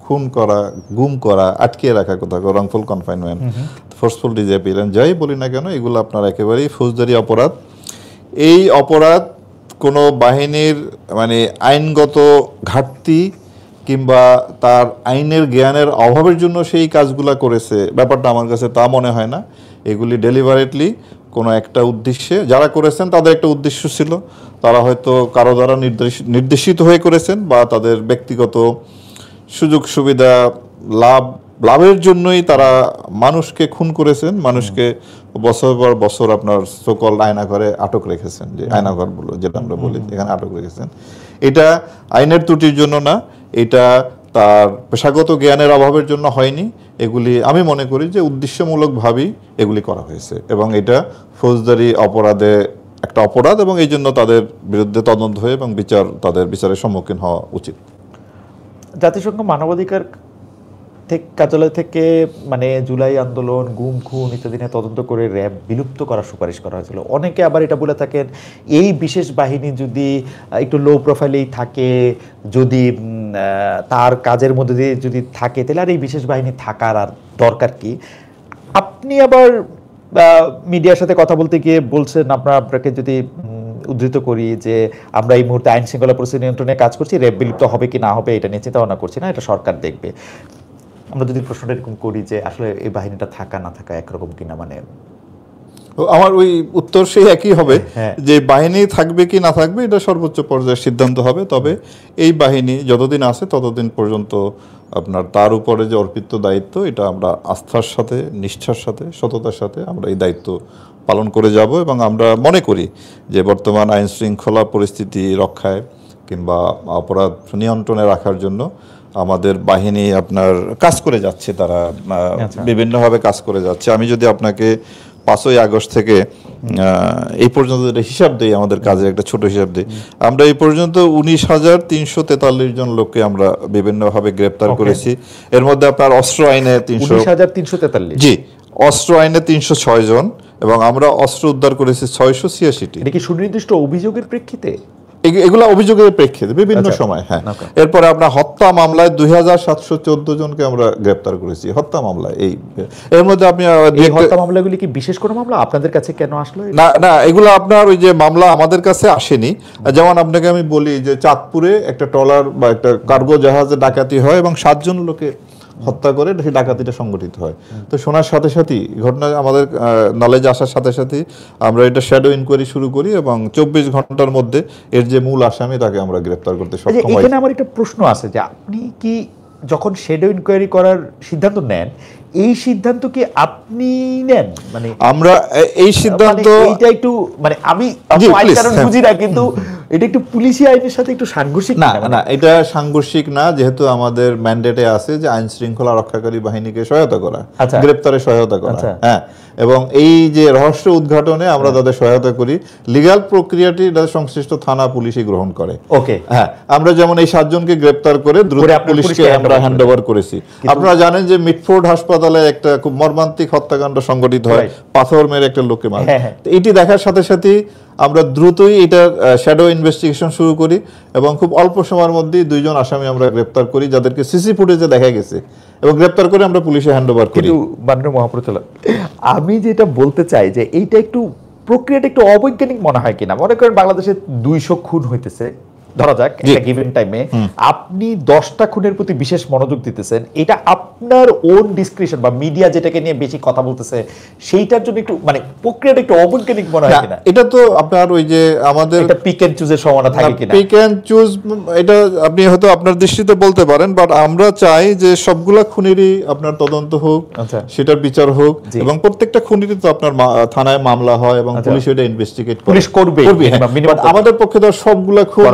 খুন করা, গুম করা, আটকে রাখা, কোথাও রংফুল কনফাইনমেন্ট, ফোর্সফুল ডিসঅ্যাপিয়ারেন্স, যাই বলি না কেন, এগুলো আপনার একেবারেই ফৌজদারি অপরাধ। এই অপরাধ কোনো বাহিনীর মানে আইনগত ঘাটতি কিংবা তার আইনের জ্ঞানের অভাবের জন্য সেই কাজগুলো করেছে, ব্যাপারটা আমার কাছে তা মনে হয় না। এগুলি ডেলিভারেটলি কোনো একটা উদ্দেশ্যে যারা করেছেন তাদের একটা উদ্দেশ্য ছিল, তারা হয়তো কারো দ্বারা নির্দেশিত হয়ে করেছেন বা তাদের ব্যক্তিগত সুযোগ সুবিধা লাভের জন্যই তারা মানুষকে খুন করেছেন, মানুষকে বছর পর বছর আপনার সকল আয়নাঘরে আটক রেখেছেন, যে আয়নাঘর বলো যেটা আমরা বলি, এখানে আটক রেখেছেন। এটা আইনের ত্রুটির জন্য না, এটা তার পেশাগত জ্ঞানের অভাবের জন্য হয়নি। এগুলি আমি মনে করি যে উদ্দেশ্যমূলকভাবেই এগুলি করা হয়েছে এবং এটা ফৌজদারি অপরাধে একটা অপরাধ এবং এই জন্য তাদের বিরুদ্ধে তদন্ত হয়ে এবং তাদের বিচারের সম্মুখীন হওয়া উচিত। জাতিসংঘ মানবাধিকার কার্যালয় থেকে মানে জুলাই আন্দোলন, গুম খুন ইত্যাদি নিয়ে তদন্ত করে র্যাব বিলুপ্ত করার সুপারিশ করা হয়েছিল। অনেকে আবার এটা বলে থাকেন, এই বিশেষ বাহিনী যদি একটু লো প্রোফাইলেই থাকে, যদি তার কাজের মধ্যে দিয়ে যদি থাকে, তাহলে আর এই বিশেষ বাহিনী থাকার আর দরকার কি? আপনি আবার মিডিয়ার সাথে কথা বলতে গিয়ে বলছেন, আপনাকে যদি উদ্ধৃত করি, যে আমরা এই মুহূর্তে আইন শৃঙ্খলা পরিস্থিতি নিয়ন্ত্রণে কাজ করছি, র্যাব বিলুপ্ত হবে কি না হবে এটা নিয়ে চিন্তা ভাবনা করছি না, এটা সরকার দেখবে। আমরা যদি প্রশ্নটা এরকম করি যে আসলে এই বাহিনীটা থাকা না থাকা একরকম কিনা, মানে আমার ওই উত্তর সেই একই হবে যে বাহিনী থাকবে কি না থাকবে এটা সর্বোচ্চ পর্যায়ের সিদ্ধান্ত হবে। তবে এই বাহিনী যতদিন আছে ততদিন পর্যন্ত আপনার তার উপরে যে অর্পিত দায়িত্ব, এটা আমরা আস্থার সাথে, নিষ্ঠার সাথে, সততার সাথে আমরা এই দায়িত্ব পালন করে যাব এবং আমরা মনে করি যে বর্তমান আইন শৃঙ্খলা পরিস্থিতি রক্ষায় কিংবা অপরাধ নিয়ন্ত্রণে রাখার জন্য আমাদের বাহিনী আপনার কাজ করে যাচ্ছে, তারা বিভিন্নভাবে কাজ করে যাচ্ছে। আমি যদি আপনাকে 5ই আগস্ট থেকে এই পর্যন্ত হিসাব দিই, আমাদের কাজে একটা ছোট হিসাব দিই, আমরা এই পর্যন্ত 19,343 জন লোককে আমরা বিভিন্নভাবে গ্রেপ্তার করেছি। এর মধ্যে আপনার অস্ত্র আইনে 19,343, জি, অস্ত্র আইনে 306 জন এবং আমরা অস্ত্র উদ্ধার করেছি 686টি। এটা কি সুনির্দিষ্ট অভিযোগের প্রেক্ষিতে? এগুলা অভিযোগের প্রেক্ষিতে বিভিন্ন সময়। হ্যাঁ, এরপরে আপনার হত্যা মামলায় 2,714 জনকে আমরা গ্রেপ্তার করেছি হত্যা মামলায়। এর মধ্যে আপনি এই হত্যা মামলাগুলি কি বিশেষ কোনো মামলা আপনাদের কাছে কেন আসলো? না না, এগুলো আপনার ওই যে মামলা আমাদের কাছে আসেনি। যেমন আপনাকে আমি বলি যে চাঁদপুরে একটা ট্রলার বা একটা কার্গো জাহাজে ডাকাতি হয় এবং 7 জন লোকে হত্যা করে সেই ডাকাতিটা সংগঠিত হয়। তো শোনার সাথে সাথেই ঘটনা আমাদের নলেজে আসার সাথে সাথেই আমরা এটা শ্যাডো ইনকোয়ারি শুরু করি এবং 24 ঘন্টার মধ্যে এর যে মূল আসামি তাকে আমরা গ্রেফতার করতে সক্ষম হই। এখানে আমার একটা প্রশ্ন আছে যে আপনি কি যখন শ্যাডো ইনকোয়ারি করার সিদ্ধান্ত নেন, এই সিদ্ধান্ত কি আপনি নেন? মানে আমরা এই সিদ্ধান্ত এইটা একটু মানে আমি বুঝি না, কিন্তু এটা একটু পুলিশি আইনের সাথে একটু সাংঘর্ষিক না? না, এটা সাংঘর্ষিক না, যেহেতু আমাদের ম্যান্ডেটে আছে যে আইন শৃঙ্খলা রক্ষাকারী বাহিনীকে সহায়তা করা, গ্রেপ্তারে সহায়তা করা। হ্যাঁ, এবং এই যে রহস্য উদ্ঘাটনে আমরা তাদের সহায়তা করি। লিগ্যাল প্রক্রিয়াটি সংশ্লিষ্ট থানা পুলিশই গ্রহণ করে। ওকে, হ্যাঁ, আমরা যেমন এই 7 জনকে গ্রেপ্তার করে দ্রুত পুলিশকে আমরা হ্যান্ড ওভার করেছি। আপনারা জানেন যে মিটফোর্ড হাসপাতালে একটা খুব মর্মান্তিক হত্যাকাণ্ড সংঘটিত হয়, পাথর মেরে একটা লোককে মারে। এটি দেখার সাথে সাথে আমরা দ্রুতই এটা শ্যাডো ইনভেস্টিগেশন শুরু করি এবং খুব অল্প সময়ের মধ্যেই 2 জন আসামি আমরা গ্রেপ্তার করি, যাদেরকে সিসি ফুটেজে দেখা গেছে, এবং গ্রেপ্তার করে আমরা পুলিশে হ্যান্ড ওভার করি। কিন্তু মাননীয় মহাপরিচালক, আমি যেটা বলতে চাই যে এইটা একটু প্রক্রিয়াটা একটু অবৈজ্ঞানিক মনে হয় কিনা? মনে করেন বাংলাদেশে 200 খুন হইতেছে ধরা যাক একটা গিভেন টাইমে, আপনি 10টা খুনের প্রতি বিশেষ মনোযোগ দিতেছেন, এটা আপনার ওন ডিসক্রিপশন বা মিডিয়া যেটাকে নিয়ে বেশি কথা বলতেছে সেইটার জন্য একটু মানে প্রক্রিয়াটা একটু অবৈজ্ঞানিক মনে হয় কিনা? এটা তো আপনার ওই যে আমাদের এটা পিক এন্ড চুজের সমানা থাকে কিনা? পিক এন্ড চুজ এটা আপনি হয়তো আপনার দৃষ্টিতে বলতে পারেন, বাট আমরা চাই যে সবগুলা খুনেরই আপনার তদন্ত হোক, সেটার বিচার হোক, এবং প্রত্যেকটা খুনেরই তো আপনার থানায় মামলা হয় এবং পুলিশ এটা ইনভেস্টিগেট করে, পুলিশ করবে। আমাদের পক্ষে তো সবগুলা খুন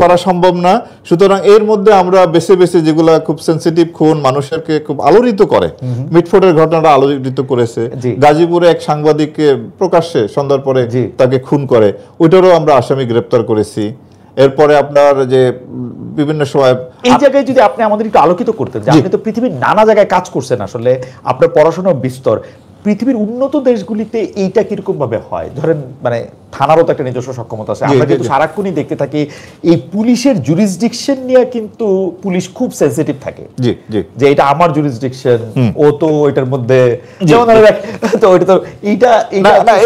করা সম্ভব না। সুতরাং এর মধ্যে আমরা বেছে বেছে যেগুলা খুব সেনসিটিভ খুন, মানুষকে খুব আলোড়িত করে, মিটফোর্ডের ঘটনাটা আলোড়িত করেছে, গাজীপুরে এক সাংবাদিককে প্রকাশ্যে সন্ধ্যার পরে তাকে খুন করে, ওইটারও আমরা আসামি গ্রেপ্তার করেছি। এরপরে আপনার যে বিভিন্ন সময় এই জায়গায় যদি আপনি আমাদের একটু আলোকিত করতেন, যে আপনি তো পৃথিবীর নানা জায়গায় কাজ করছেন, আসলে আপনার পড়াশোনা বিস্তর, পৃথিবীর উন্নত দেশগুলিতে এইটা কিরকম ভাবে হয়? ধরেন মানে থানারও তো একটা নিজস্ব সক্ষমতা আছে। আমরা কিন্তু সারাক্ষণই দেখতে থাকি এই পুলিশের জুরিসডিকশন নিয়ে কিন্তু পুলিশ খুব সেনসিটিভ থাকে, যে এটা আমার জুরিসডিকশন, ও তো এটার মধ্যে যেমন তো ওইটা তো এইটা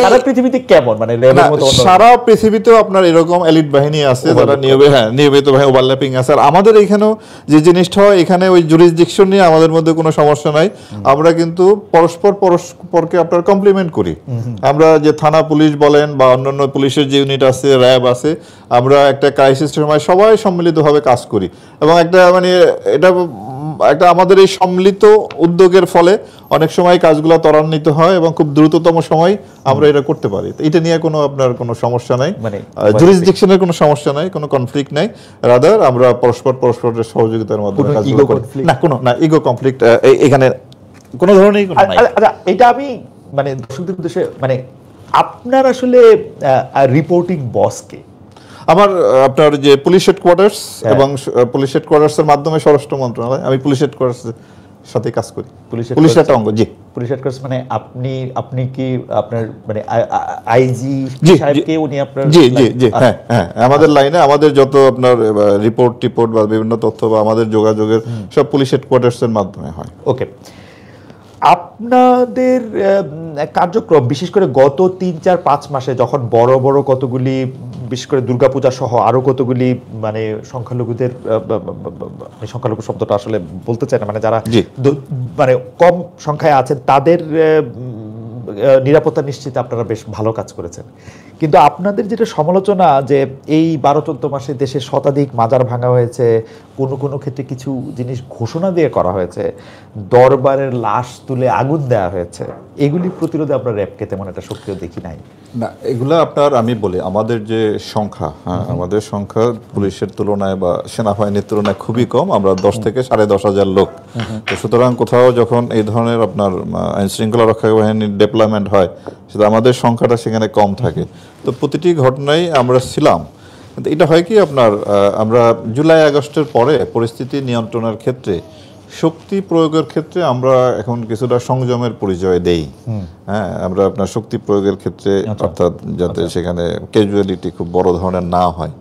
সারা পৃথিবীতে কেমন, মানে র্যাবের মতো সারা পৃথিবীতেও আপনার এরকম এলিট বাহিনী আছে যারা নিয়মিত ভাই ওভারল্যাপিং আছে। আর আমাদের এখানেও যে জিনিসটা হয়, এখানে ওই জুরিসডিকশন নিয়ে আমাদের মধ্যে কোনো সমস্যা নাই। আমরা কিন্তু পরস্পরকে আপনার কমপ্লিমেন্ট করি। আমরা যে থানা পুলিশ বলেন বা অন্যান্য পুলিশের যে ইউনিট আছে, র্যাব আছে, আমরা একটা ক্রাইসিসের সময় সবাই সম্মিলিতভাবে কাজ করি। এবং একটা মানে এটা একটা আমাদের এই সম্মিলিত উদ্যোগের ফলে অনেক সময় কাজগুলো ত্বরান্বিত হয় এবং খুব দ্রুততম সময় আমরা এটা করতে পারি। এটা নিয়ে কোনো আপনার কোনো সমস্যা নাই, মানে জুরিসডিকশনের কোনো সমস্যা নাই, কোনো কনফ্লিক্ট নাই। রাদার আমরা পরস্পরের সহযোগিতার মাধ্যমে কাজগুলো করি। না কোনো না ইগো কনফ্লিক্ট এখানে কোনো ধরনেরই কোনো নাই। আচ্ছা, এটা আমি মানে দর্শকদের উদ্দেশ্যে, মানে আপনার আসলে রিপোর্টিং বসকে আমার আপনার যে পুলিশ হেডকোয়ার্টার্স এবং পুলিশ হেডকোয়ার্টার্সের মাধ্যমে স্বরাষ্ট্র মন্ত্রণালয়, আমি পুলিশ হেডকোয়ার্টার্সের সাথে কাজ করি। পুলিশের একটা অঙ্গ। জি, পুলিশ হেডকোয়ার্টার্স মানে আপনি কি আপনার মানে আইজি সাহেবকে উনি আপনার? জি জি জি, হ্যাঁ হ্যাঁ, আমাদের লাইনে আমাদের যত আপনার রিপোর্ট বা বিভিন্ন তথ্য বা আমাদের যোগাযোগের সব পুলিশ হেডকোয়ার্টার্সের মাধ্যমে হয়। ওকে, আপনাদের কার্যক্রম বিশেষ করে গত 3-4-5 মাসে যখন বড় বড় কতগুলি, বিশেষ করে দুর্গাপূজা সহ আরো কতগুলি মানে সংখ্যালঘুদের, সংখ্যালঘু শব্দটা আসলে বলতে চাই না, মানে যারা মানে কম সংখ্যায় আছেন তাদের নিরাপত্তা নিশ্চিতে আপনারা বেশ ভালো কাজ করেছেন। কিন্তু আপনাদের যেটা সমালোচনা, যে এই 12-14 মাসে দেশে শতাধিক মাজার ভাঙা হয়েছে, কোনো ক্ষেত্রে কিছু জিনিস ঘোষণা দিয়ে করা হয়েছে, দরবারের লাশ তুলে আগুন দেওয়া হয়েছে, এগুলি প্রতিরোধে আমরা র্যাবকে তেমন একটা সক্রিয় দেখি নাই। না, এগুলো আপনার আমি বলি আমাদের যে সংখ্যা, আমাদের সংখ্যা পুলিশের তুলনায় বা সেনাবাহিনীর তুলনায় খুবই কম। আমরা 10 থেকে 10,500 লোক। তো সুতরাং কোথাও যখন এই ধরনের আপনার আইন শৃঙ্খলা রক্ষা বাহিনীর ডেভেলপমেন্ট হয়, সেটা আমাদের সংখ্যাটা সেখানে কম থাকে। তো প্রতিটি ঘটনায় আমরা ছিলাম। কিন্তু এটা হয় কি আপনার, আমরা জুলাই আগস্টের পরে পরিস্থিতি নিয়ন্ত্রণের ক্ষেত্রে, শক্তি প্রয়োগের ক্ষেত্রে আমরা এখন কিছুটা সংযমের পরিচয় দেই। হ্যাঁ, আমরা আপনার শক্তি প্রয়োগের ক্ষেত্রে অর্থাৎ যাতে সেখানে ক্যাজুয়ালিটি খুব বড় ধরনের না হয়,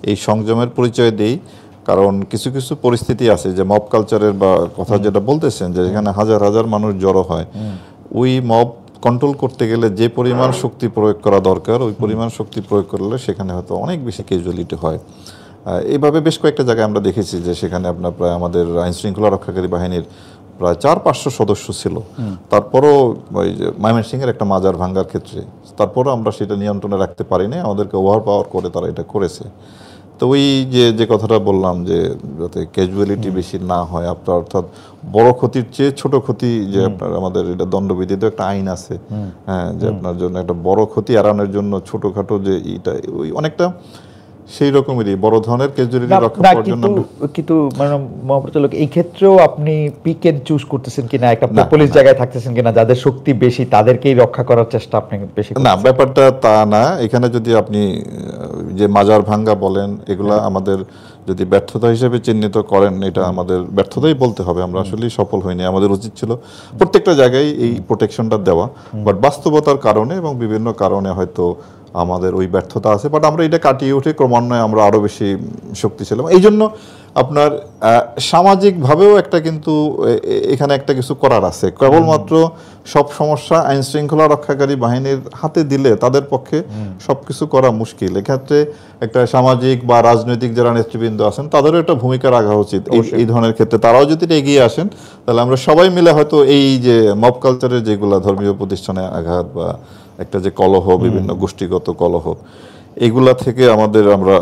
এই সংযমের পরিচয় দেই। কারণ কিছু কিছু পরিস্থিতি আছে যে মব কালচারের বা কথা যেটা বলতেছেন, যে যেখানে হাজার হাজার মানুষ জড়ো হয়, ওই মব কন্ট্রোল করতে গেলে যে পরিমাণ শক্তি প্রয়োগ করা দরকার, ওই পরিমাণ শক্তি প্রয়োগ করলে সেখানে হয়তো অনেক বেশি ক্যাজুয়ালিটি হয়। এইভাবে বেশ কয়েকটা জায়গায় আমরা দেখেছি যে সেখানে আপনার প্রায় আমাদের আইন শৃঙ্খলা রক্ষাকারী বাহিনীর প্রায় 400-500 সদস্য ছিল। তারপরও ওই যে ময়মনসিংহের একটা মাজার ভাঙ্গার ক্ষেত্রে, তারপরও আমরা সেটা নিয়ন্ত্রণে রাখতে পারিনি, আমাদেরকে ওভার পাওয়ার করে তারা এটা করেছে। তো ওই যে কথাটা বললাম, যে যাতে ক্যাজুয়ালিটি বেশি না হয় আপনার, অর্থাৎ বড় ক্ষতির চেয়ে ছোট ক্ষতি, যে আপনার আমাদের এটা দণ্ডবিধিতে একটা আইন আছে, হ্যাঁ, যে আপনার জন্য একটা বড় ক্ষতি এড়ানোর জন্য ছোটখাটো যে এইটা ওই অনেকটা সেই রকমেরই বড় ধরনের ক্যাজুয়ালিটি রক্ষা করার জন্য। কিন্তু মানে মহাপরিচালক, এই ক্ষেত্রেও আপনি পিক এন্ড চুজ করতেছেন কিনা, একটা পুলিশ জায়গায় থাকতেছেন কিনা, যাদের শক্তি বেশি তাদেরকেই রক্ষা করার চেষ্টা আপনি বেশি? না, ব্যাপারটা তা না। এখানে যদি আপনি যে মাজার ভাঙ্গা বলেন, এগুলা আমাদের যদি ব্যর্থতা হিসেবে চিহ্নিত করেন, এটা আমাদের ব্যর্থতাই বলতে হবে। আমরা আসলে সফল হইনি। আমাদের উচিত ছিল প্রত্যেকটা জায়গায় এই প্রোটেকশনটা দেওয়া, বাট বাস্তবতার কারণে এবং বিভিন্ন কারণে হয়তো আমাদের ওই ব্যর্থতা আছে। বাট আমরা এটা কাটিয়ে উঠে ক্রমান্বয়ে আমরা আরও বেশি শক্তিশালী। এই জন্য আপনার সামাজিকভাবেও একটা কিন্তু এখানে একটা কিছু করার আছে। কেবলমাত্র সব সমস্যা আইন শৃঙ্খলা রক্ষাকারী বাহিনীর হাতে দিলে তাদের পক্ষে সব কিছু করা মুশকিল। এক্ষেত্রে একটা সামাজিক বা রাজনৈতিক যারা নেতৃবৃন্দ আছেন, তাদেরও একটা ভূমিকা রাখা উচিত এই ধরনের ক্ষেত্রে। তারাও যদি এগিয়ে আসেন, তাহলে আমরা সবাই মিলে হয়তো এই যে মব কালচারের যেগুলো ধর্মীয় প্রতিষ্ঠানে আঘাত বা একটা যে কলহ, বিভিন্ন গোষ্ঠীগত কলহ, এগুলা থেকে আমরা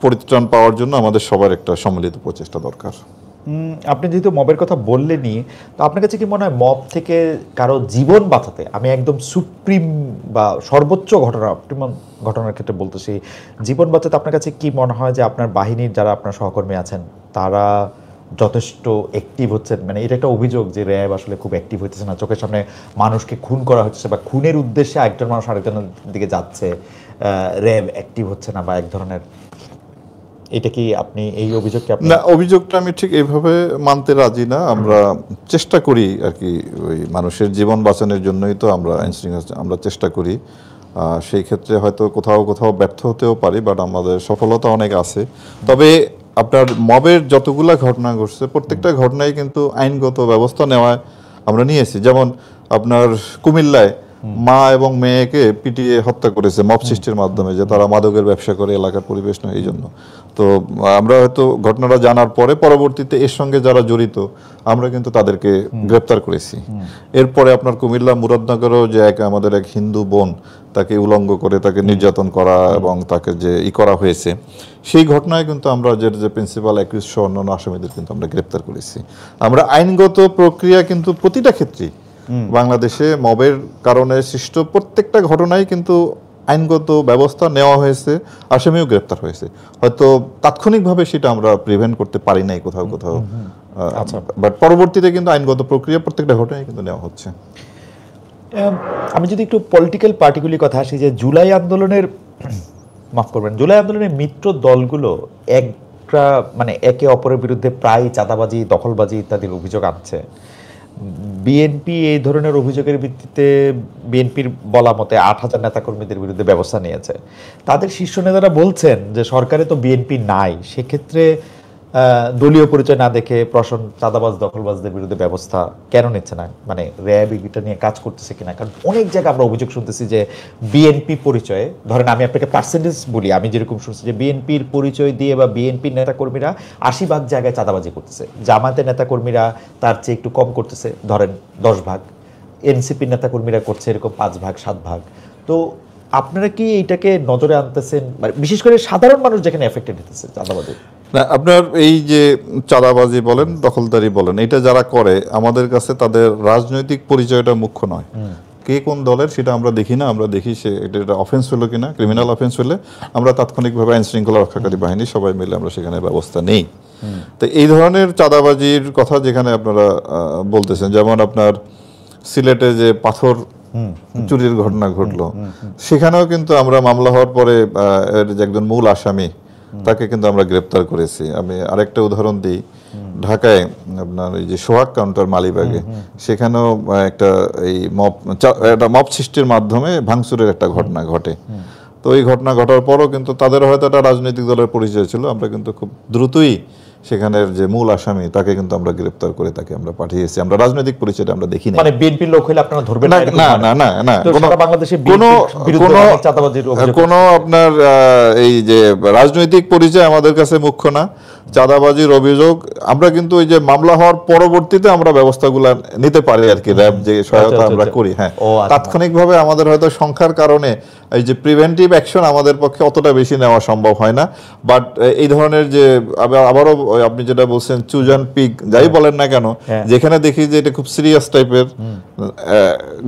পরিত্রাণ পাওয়ার জন্য আমাদের সবার একটা সম্মিলিত প্রচেষ্টা দরকার। আপনি যেহেতু মবের কথা বললেনই, তো আপনার কাছে কি মনে হয় মব থেকে কারো জীবন বাঁচাতে, আমি একদম সুপ্রিম বা সর্বোচ্চ ঘটনার ক্ষেত্রে বলতেছি, জীবন বাঁচাতে আপনার কাছে কি মনে হয় যে আপনার বাহিনীর যারা আপনার সহকর্মী আছেন তারা যথেষ্ট অ্যাক্টিভ হচ্ছেন? মানে এটা একটা অভিযোগ যে র্যাব আসলে খুব অ্যাক্টিভ হইতেছে না, চোখের সামনে মানুষকে খুন করা হচ্ছে বা খুনের উদ্দেশ্যে একজন মানুষ আরেকজনের দিকে যাচ্ছে, র্যাব অ্যাক্টিভ হচ্ছে না বা এক ধরনের, এটা কি আপনি এই অভিযোগকে? না, অভিযোগটা আমি ঠিক এইভাবে মানতে রাজি না। আমরা চেষ্টা করি আর কি, ওই মানুষের জীবন বাঁচানোর জন্যই তো আমরা আইন শৃঙ্খলা আমরা চেষ্টা করি। সেই ক্ষেত্রে হয়তো কোথাও কোথাও ব্যর্থ হতেও পারি, বাট আমাদের সফলতা অনেক আছে। তবে আপনার মবের যতগুলা ঘটনা ঘটছে প্রত্যেকটা ঘটনায় কিন্তু আইনগত ব্যবস্থা নেওয়ায় আমরা নিয়েছি। যেমন আপনার কুমিল্লায় মা এবং মেয়েকে পিটিয়ে হত্যা করেছে মব সৃষ্টির মাধ্যমে, যে তারা মাদকের ব্যবসা করে, এলাকার পরিবেশ নয় এই জন্য। তো আমরা হয়তো ঘটনাটা জানার পরে পরবর্তীতে এর সঙ্গে যারা জড়িত আমরা কিন্তু তাদেরকে গ্রেপ্তার করেছি। এরপরে আপনার কুমিল্লা মুরাদনগরেও যে আমাদের এক হিন্দু বোন, তাকে উলঙ্গ করে তাকে নির্যাতন করা এবং তাকে যে করা হয়েছে, সেই ঘটনায় কিন্তু আমরা যে প্রিন্সিপাল অ্যাকিউজ সহ অন্যান্য আসামিদের কিন্তু আমরা গ্রেপ্তার করেছি। আমরা আইনগত প্রক্রিয়া কিন্তু প্রতিটা ক্ষেত্রেই বাংলাদেশে মবের কারণে সৃষ্ট প্রত্যেকটা ঘটনায় কিন্তু আইনগত ব্যবস্থা নেওয়া হয়েছে, আসামিও গ্রেপ্তার হয়েছে। হয়তো তাৎক্ষণিকভাবে সেটা আমরা প্রিভেন্ট করতে পারি নাই কোথাও কোথাও, বাট পরবর্তীতে কিন্তু আইনগত প্রক্রিয়া প্রত্যেকটা ঘটনায় কিন্তু নেওয়া হচ্ছে। আমি যদি একটু পলিটিক্যাল পার্টিগুলির কথা আসি, যে জুলাই আন্দোলনের, মাফ করবেন, জুলাই আন্দোলনের মিত্র দলগুলো একটা মানে একে অপরের বিরুদ্ধে প্রায় চাঁদাবাজি, দখলবাজি ইত্যাদির অভিযোগ আনছে। বিএনপি এই ধরনের অভিযোগের ভিত্তিতে বিএনপির বলা মতে 8,000 নেতাকর্মীদের বিরুদ্ধে ব্যবস্থা নিয়েছে। তাদের শীর্ষ নেতারা বলছেন যে সরকারে তো বিএনপি নাই, সেক্ষেত্রে দলীয় পরিচয় না দেখে প্রশাসন চাঁদাবাজ দখলবাজদের বিরুদ্ধে ব্যবস্থা কেন নিচ্ছে না, মানে র্যাব এটা নিয়ে কাজ করতেছে কিনা? কারণ অনেক জায়গায় আমরা অভিযোগ শুনতেছি যে বিএনপি পরিচয়ে, ধরেন আমি আপনাকে পার্সেন্টেজ বলি, আমি যেরকম শুনছি যে বিএনপির পরিচয় দিয়ে বা বিএনপির নেতাকর্মীরা 80% জায়গায় চাঁদাবাজি করতেছে, জামাতের নেতাকর্মীরা তার চেয়ে একটু কম করতেছে, ধরেন 10%, এনসিপির নেতাকর্মীরা করছে এরকম 5-7 ভাগ। তো আপনারা কি এইটাকে নজরে আনতেছেন, বিশেষ করে সাধারণ মানুষ যেখানে এফেক্টেড হতেছে চাঁদাবাজি? না, আপনার এই যে চাঁদাবাজি বলেন, দখলদারি বলেন, এটা যারা করে আমাদের কাছে তাদের রাজনৈতিক পরিচয়টা মুখ্য নয়। কে কোন দলের সেটা আমরা দেখি না, আমরা দেখি সে এটা অফেন্স হলো কিনা, ক্রিমিনাল অফেন্স হলে আমরা তাৎক্ষণিকভাবে আইন শৃঙ্খলা রক্ষাকারী বাহিনী সবাই মিলে আমরা সেখানে ব্যবস্থা নেই। তো এই ধরনের চাঁদাবাজির কথা যেখানে আপনারা বলতেছেন, যেমন আপনার সিলেটে যে পাথর চুরির ঘটনা ঘটলো, সেখানেও কিন্তু আমরা মামলা হওয়ার পরে এর যে একজন মূল আসামি তাকে কিন্তু আমরা গ্রেপ্তার করেছি। আমি আরেকটা উদাহরণ দিই, ঢাকায় আপনার এই যে সোহাগ কাউন্টার মালিবাগে, সেখানেও একটা এই মব সৃষ্টির মাধ্যমে ভাঙচুরের একটা ঘটনা ঘটে। তো এই ঘটনা ঘটার পরও কিন্তু তাদের হয়তো একটা রাজনৈতিক দলের পরিচয় ছিল, আমরা কিন্তু খুব দ্রুতই সেখানের যে মূল আসামি তাকে কিন্তু আমরা গ্রেপ্তার করে তাকে আমরা পাঠিয়েছি। আমরা রাজনৈতিক পরিচয়টা আমরা দেখি না। মানে বিএনপির লোক হইলে আপনারা ধরবেন না? না না না না, কোনো আপনার এই যে রাজনৈতিক পরিচয় আমাদের কাছে মুখ্য না। চাঁদাবাজির অভিযোগ আমরা কিন্তু ওই যে মামলা হওয়ার পরবর্তীতে আমরা ব্যবস্থাগুলো নিতে পারি আর কি, র্যাব যে সহায়তা আমরা করি। হ্যাঁ, তাৎক্ষণিকভাবে আমাদের হয়তো সংখ্যার কারণে এই যে প্রিভেন্টিভ অ্যাকশন আমাদের পক্ষে অতটা বেশি নেওয়া সম্ভব হয় না। বাট এই ধরনের যে আবারও আপনি যেটা বলছেন চুজান পিক, যাই বলেন না কেন, যেখানে দেখি যে এটা খুব সিরিয়াস টাইপের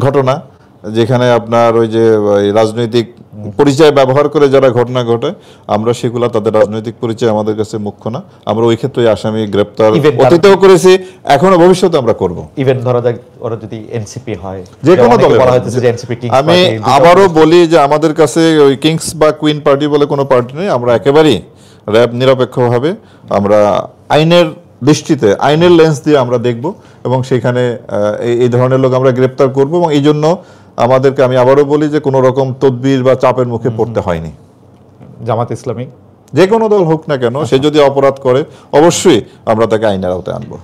ঘটনা, যেখানে আপনার ওই যে রাজনৈতিক পরিচয় ব্যবহার করে যারা ঘটনা ঘটে, আমরা সেগুলা তাদের রাজনৈতিক পরিচয় আমাদের কাছে মুখ্য না। আমরা ওই ক্ষেত্রে আসামি গ্রেপ্তার অতীতেও করেছি, এখনো ভবিষ্যতে আমরা করব। ইভেন ধরা যাক ওরা যদি এনসিপি হয়, যে কোনো দলে, আমি আবারও বলি যে আমাদের কাছে ওই কিংস বা কুইন পার্টি বলে কোনো পার্টি নেই। আমরা একেবারেই র্যাব নিরপেক্ষভাবে আমরা আইনের দৃষ্টিতে, আইনের লেন্স দিয়ে আমরা দেখব এবং সেখানে এই ধরনের লোক আমরা গ্রেপ্তার করব। এবং এই জন্য আমাদেরকে, আমি আবারও বলি যে কোনো রকম তদবির বা চাপের মুখে পড়তে হয়নি। জামাত ইসলামী যে কোনো দল হোক না কেন, সে যদি অপরাধ করে অবশ্যই আমরা তাকে আইনের আওতায় আনবো।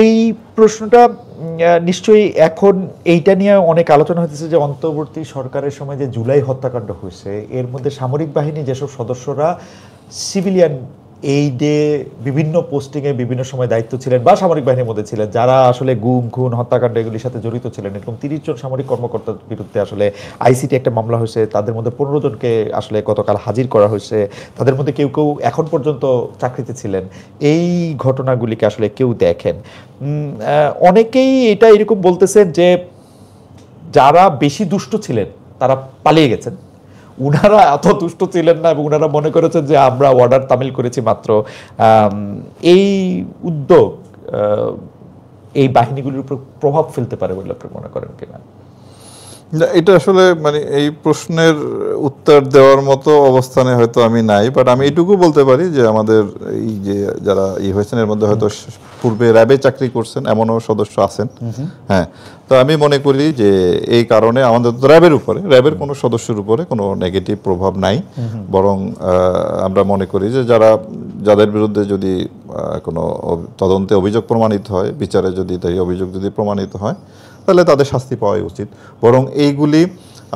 এই প্রশ্নটা নিশ্চয়ই এখন এইটা নিয়ে অনেক আলোচনা হতেছে যে অন্তর্বর্তী সরকারের সময় যে জুলাই হত্যাকাণ্ড হয়েছে, এর মধ্যে সামরিক বাহিনী যেসব সদস্যরা সিভিলিয়ান এইডে বিভিন্ন পোস্টিংয়ে বিভিন্ন সময় দায়িত্ব ছিলেন বা সামরিক বাহিনীর মধ্যে ছিলেন, যারা আসলে গুম খুন হত্যাকাণ্ড এগুলির সাথে জড়িত ছিলেন, এরকম 30 জন সামরিক কর্মকর্তার বিরুদ্ধে আসলে আইসিটি একটা মামলা হয়েছে। তাদের মধ্যে 15 জনকে আসলে গতকাল হাজির করা হয়েছে। তাদের মধ্যে কেউ কেউ এখন পর্যন্ত চাকরিতে ছিলেন। এই ঘটনাগুলিকে আসলে কেউ দেখেন, অনেকেই এটা এরকম বলতেছেন যে যারা বেশি দুষ্ট ছিলেন তারা পালিয়ে গেছেন, উনারা এত দুষ্ট ছিলেন না এবং উনারা মনে করেছেন যে আমরা অর্ডার তামিল করেছি মাত্র। এই উদ্যোগ এই বাহিনীগুলির উপর প্রভাব ফেলতে পারে বলে আপনি মনে করেন কিনা? না, এটা আসলে মানে এই প্রশ্নের উত্তর দেওয়ার মতো অবস্থানে হয়তো আমি নাই, বাট আমি এটুকু বলতে পারি যে আমাদের এই যে যারা হয়েছেন এর মধ্যে হয়তো পূর্বে র্যাবে চাকরি করছেন এমনও সদস্য আছেন। হ্যাঁ, তো আমি মনে করি যে এই কারণে আমাদের র্যাবের কোনো সদস্যের উপরে কোনো নেগেটিভ প্রভাব নাই, বরং আমরা মনে করি যে যাদের বিরুদ্ধে যদি কোনো তদন্তে অভিযোগ প্রমাণিত হয়, বিচারে যদি তাই অভিযোগ যদি প্রমাণিত হয়, তাহলে তাদের শাস্তি পাওয়াই উচিত। বরং এইগুলি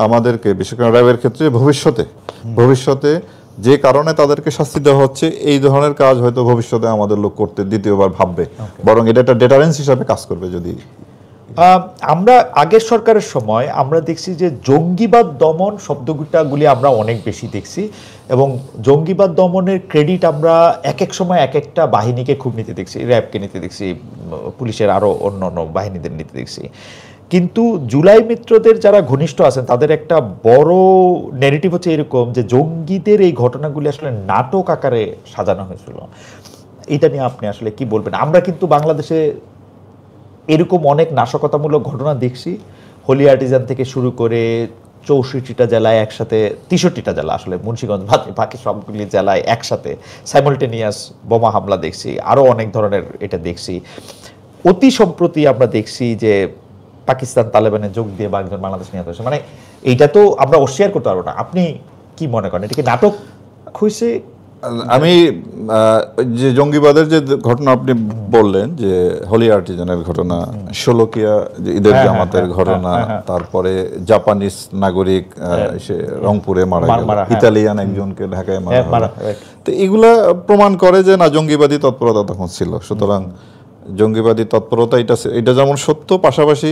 আমাদেরকে, বিশেষ করে র্যাবের ক্ষেত্রে ভবিষ্যতে যে কারণে তাদেরকে শাস্তি দেওয়া হচ্ছে এই ধরনের কাজ হয়তো ভবিষ্যতে আমাদের লোক করতে দ্বিতীয়বার ভাববে, বরং এটা একটা ডেটারেন্স হিসাবে কাজ করবে। যদি আমরা আগের সরকারের সময় আমরা দেখছি যে জঙ্গিবাদ দমন শব্দগুলি আমরা অনেক বেশি দেখছি, এবং জঙ্গিবাদ দমনের ক্রেডিট আমরা এক এক সময় এক একটা বাহিনীকে খুব নিতে দেখছি, র্যাবকে নিতে দেখছি, পুলিশের আরও অন্য অন্য বাহিনীদের নিতে দেখছি। কিন্তু জুলাই মিত্রদের যারা ঘনিষ্ঠ আছেন তাদের একটা বড় নেগেটিভ হচ্ছে এরকম যে জঙ্গিদের এই ঘটনাগুলি আসলে নাটক আকারে সাজানো হয়েছিল। এটা নিয়ে আপনি আসলে কি বলবেন? আমরা কিন্তু বাংলাদেশে এরকম অনেক নাশকতামূলক ঘটনা দেখছি, হোলি আর্টিজান থেকে শুরু করে 64টা জেলায় একসাথে, 63টা জেলা আসলে মুন্সিগঞ্জ বাকি সবগুলি জেলায় একসাথে সাইমালটেনিয়াস বোমা হামলা দেখছি, আরও অনেক ধরনের এটা দেখছি। অতি সম্প্রতি আমরা দেখছি যে পাকিস্তান তালেবানে যোগ দিয়ে একজন বাংলাদেশ নিহত হয়েছে। মানে এইটা তো আমরা অস্বীকার করতে পারবো না। আপনি কি মনে করেন, এটা কি নাটক হয়েছে? আমি যে জঙ্গিবাদের যে ঘটনা আপনি বললেন, যে হোলি আর্টিজানের ঘটনা, শোলকিয়া যে ঈদের জামাতের ঘটনা, তারপরে জাপানিজ নাগরিক সে রংপুরে মারা গেল, ইতালিয়ান একজনকে ঢাকায় মারা, তো এগুলা প্রমাণ করে যে না, জঙ্গিবাদী তৎপরতা তখন ছিল। সুতরাং জঙ্গিবাদী তৎপরতা এটা যেমন সত্য, পাশাপাশি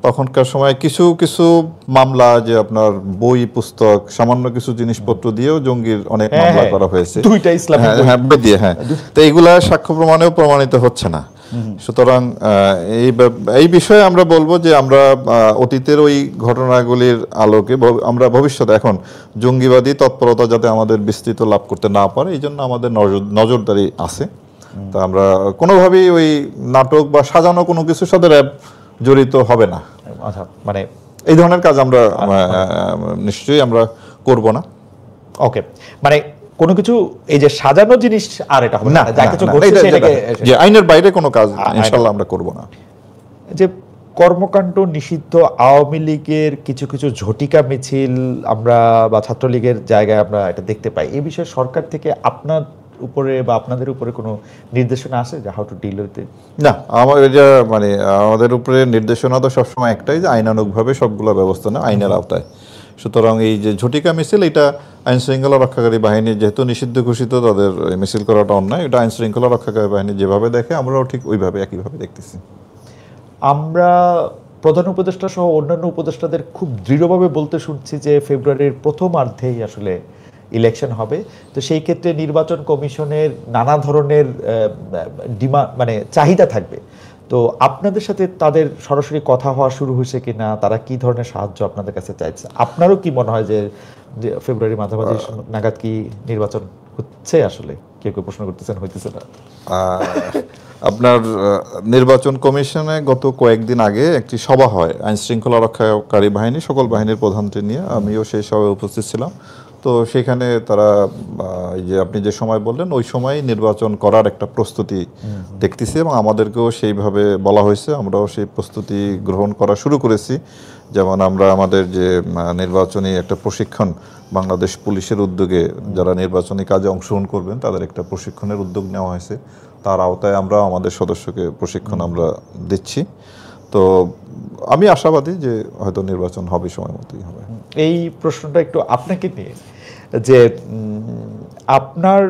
তখনকার সময় কিছু কিছু মামলা, যে আপনার বই পুস্তক সামান্য কিছু জিনিসপত্র দিয়েও জঙ্গির অনেক মামলা করা হয়েছে, তো এইগুলা সাক্ষ্য প্রমাণেও প্রমাণিত হচ্ছে না। সুতরাং এই বিষয়ে আমরা বলবো যে আমরা অতীতের ওই ঘটনাগুলির আলোকে আমরা ভবিষ্যতে এখন জঙ্গিবাদী তৎপরতা যাতে আমাদের বিস্তৃত লাভ করতে না পারে, এই জন্য আমাদের নজরদারি আছে। তা আমরা কোনোভাবেই ওই নাটক বা সাজানো কোনো কিছুর সাথে র্যাব জড়িত হবে না। মানে এই ধরনের কাজ আমরা নিশ্চয়ই আমরা করব না। ওকে, মানে কোনো কিছু এই যে সাজানো জিনিস আর এটা হবে না, যা কিছু ঘটছে সেটাকে যে আইনের বাইরে কোনো কাজ ইনশাআল্লাহ আমরা করব না। যে কর্মকাণ্ড নিষিদ্ধ আওয়ামী লীগের কিছু কিছু ঝটিকা মিছিল আমরা বা ছাত্রলীগের জায়গায় আমরা এটা দেখতে পাই, এই বিষয়ে সরকার থেকে আপনার উপরে বা আপনাদের উপরে কোনো নির্দেশনা আছে যে how to deal with it? না, আমাদের উপরে নির্দেশনা তো সবসময় একটাই, যে আইনানুগভাবে সবগুলো ব্যবস্থা নেওয়া আইনের আওতায়। সুতরাং এই যে ঝটিকা মিছিল, এটা আইন শৃঙ্খলা রক্ষাকারী বাহিনী যেহেতু নিষিদ্ধ ঘোষিত, তাদের মিছিল করাটা অন্যায়। এটা আইন শৃঙ্খলা রক্ষাকারী বাহিনী যেভাবে দেখে আমরাও ঠিক ওইভাবে একইভাবে দেখতেছি। আমরা প্রধান উপদেষ্টা সহ অন্যান্য উপদেষ্টাদের খুব দৃঢ়ভাবে বলতে শুনছি যে ফেব্রুয়ারির প্রথমার্ধেই আসলে ইলেকশন হবে। তো সেই ক্ষেত্রে নির্বাচন কমিশনের নানা ধরনের চাহিদা থাকবে। তো আপনাদের সাথে তাদের সরাসরি কথা হওয়া শুরু হয়েছে কিনা, তারা কি ধরনের সাহায্য আপনাদের কাছে চাইছে? আপনারও কি মনে হয় যে ফেব্রুয়ারি মাঝামাঝি নাগাদ কি নির্বাচন হচ্ছে? আসলে কেউ কেউ প্রশ্ন করতেছেন হইতেছে না। আপনার নির্বাচন কমিশনে গত কয়েকদিন আগে একটি সভা হয় আইন শৃঙ্খলা রক্ষাকারী বাহিনী সকল বাহিনীর প্রধানকে নিয়ে, আমিও সেই সভায় উপস্থিত ছিলাম। তো সেখানে তারা এই যে আপনি যে সময় বললেন, ওই সময় নির্বাচন করার একটা প্রস্তুতি দেখতেছি, এবং আমাদেরকেও সেইভাবে বলা হয়েছে, আমরাও সেই প্রস্তুতি গ্রহণ করা শুরু করেছি। যেমন আমরা আমাদের যে নির্বাচনী একটা প্রশিক্ষণ বাংলাদেশ পুলিশের উদ্যোগে যারা নির্বাচনী কাজে অংশগ্রহণ করবেন তাদের একটা প্রশিক্ষণের উদ্যোগ নেওয়া হয়েছে, তার আওতায় আমরা আমাদের সদস্যকে প্রশিক্ষণ আমরা দিচ্ছি। তো আমি আশাবাদী যে হয়তো নির্বাচন হবে, সময় মতোই হবে। এই প্রশ্নটা একটু আপনাকে নিয়ে, যে আপনার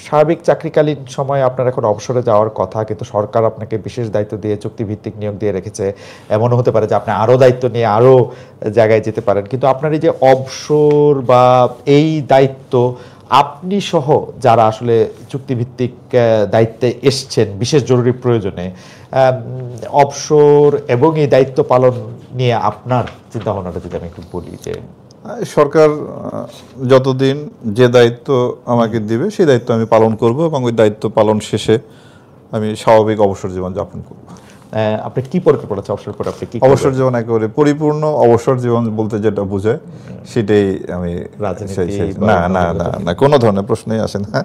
স্বাভাবিক চাকরিকালীন সময় আপনার এখন অবসরে যাওয়ার কথা, কিন্তু সরকার আপনাকে বিশেষ দায়িত্ব দিয়ে চুক্তিভিত্তিক নিয়োগ দিয়ে রেখেছে। এমনও হতে পারে যে আপনি আরও দায়িত্ব নিয়ে আরও জায়গায় যেতে পারেন, কিন্তু আপনার এই যে অবসর বা এই দায়িত্ব, আপনি সহ যারা আসলে চুক্তিভিত্তিক দায়িত্বে এসছেন বিশেষ জরুরি প্রয়োজনে, অবসর এবং এই দায়িত্ব পালন নিয়ে আপনার চিন্তা ভাবনাটা যদি আমি একটু বলি। যে সরকার যতদিন যে দায়িত্ব আমাকে দিবে সেই দায়িত্ব আমি পালন করব, এবং ওই দায়িত্ব পালন শেষে আমি স্বাভাবিক অবসর জীবন যাপন করব। আপনি কি পরিকল্পনা আছে অবসর পরে আপনি কি অবসর জীবন একেবারে পরিপূর্ণ অবসর জীবন বলতে যেটা বোঝায় সেটাই আমি না না না না কোনো ধরনের প্রশ্নই আসে না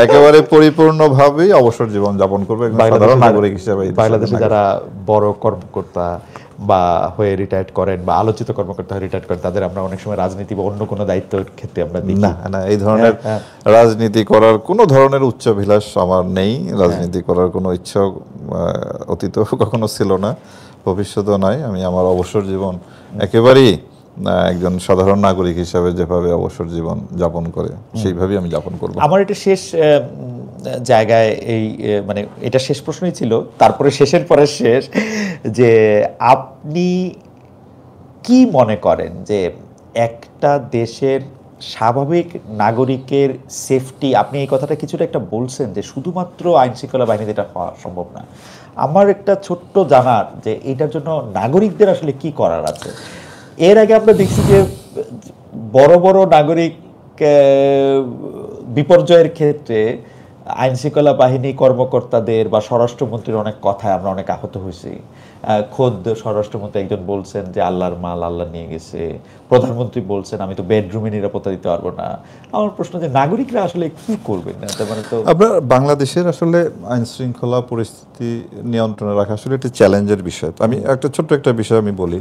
একেবারে পরিপূর্ণভাবেই অবসর জীবন যাপন করবে সাধারণ নাগরিক হিসেবে বাংলাদেশে যারা বড় কর্মকর্তা বা হয়ে রিটায়ার্ড করেন বা আলোচিত কর্মকর্তা হয়ে রিটায়ার্ড করেন তাদের আমরা অনেক সময় রাজনীতি বা অন্য কোনো দায়িত্বের ক্ষেত্রে আমরা দেখি না না এই ধরনের রাজনীতি করার কোনো ধরনের উচ্চাভিলাষ আমার নেই রাজনীতি করার কোনো ইচ্ছা অতীতেও কখনো ছিল না ভবিষ্যতেও নাই আমি আমার অবসর জীবন একেবারেই একজন সাধারণ নাগরিক হিসাবে যেভাবে অবসর জীবন যাপন করে সেইভাবেই আমি যাপন করব আমার এটা শেষ জায়গায় এই মানে এটা শেষ প্রশ্নই ছিল তারপরে শেষের পরে শেষ যে আপনি কি মনে করেন যে একটা দেশের স্বাভাবিক নাগরিকের সেফটি আপনি এই কথাটা কিছুটা একটা বলছেন যে শুধুমাত্র আইন শৃঙ্খলা বাহিনীতে এটা হওয়া সম্ভব না আমার একটা ছোট্ট জানার যে এটার জন্য নাগরিকদের আসলে কি করার আছে এর আগে আমরা দেখছি যে বড় বড় নাগরিক বিপর্যয়ের ক্ষেত্রে আইন শৃঙ্খলা বাহিনী কর্মকর্তাদের বা স্বরাষ্ট্রমন্ত্রীর অনেক কথায় আমরা অনেক আহত হয়েছি খোদ স্বরাষ্ট্রমন্ত্রী একজন বলছেন যে আল্লাহর মাল আল্লাহ নিয়ে গেছে প্রধানমন্ত্রী বলছেন আমি তো বেডরুমে নিরাপত্তা দিতে পারবো না আমার প্রশ্ন যে নাগরিকরা আসলে কি করবেন না মানে তো আপনার বাংলাদেশের আসলে আইন শৃঙ্খলা পরিস্থিতি নিয়ন্ত্রণে রাখা আসলে একটা চ্যালেঞ্জের বিষয় আমি একটা ছোট্ট একটা বিষয় আমি বলি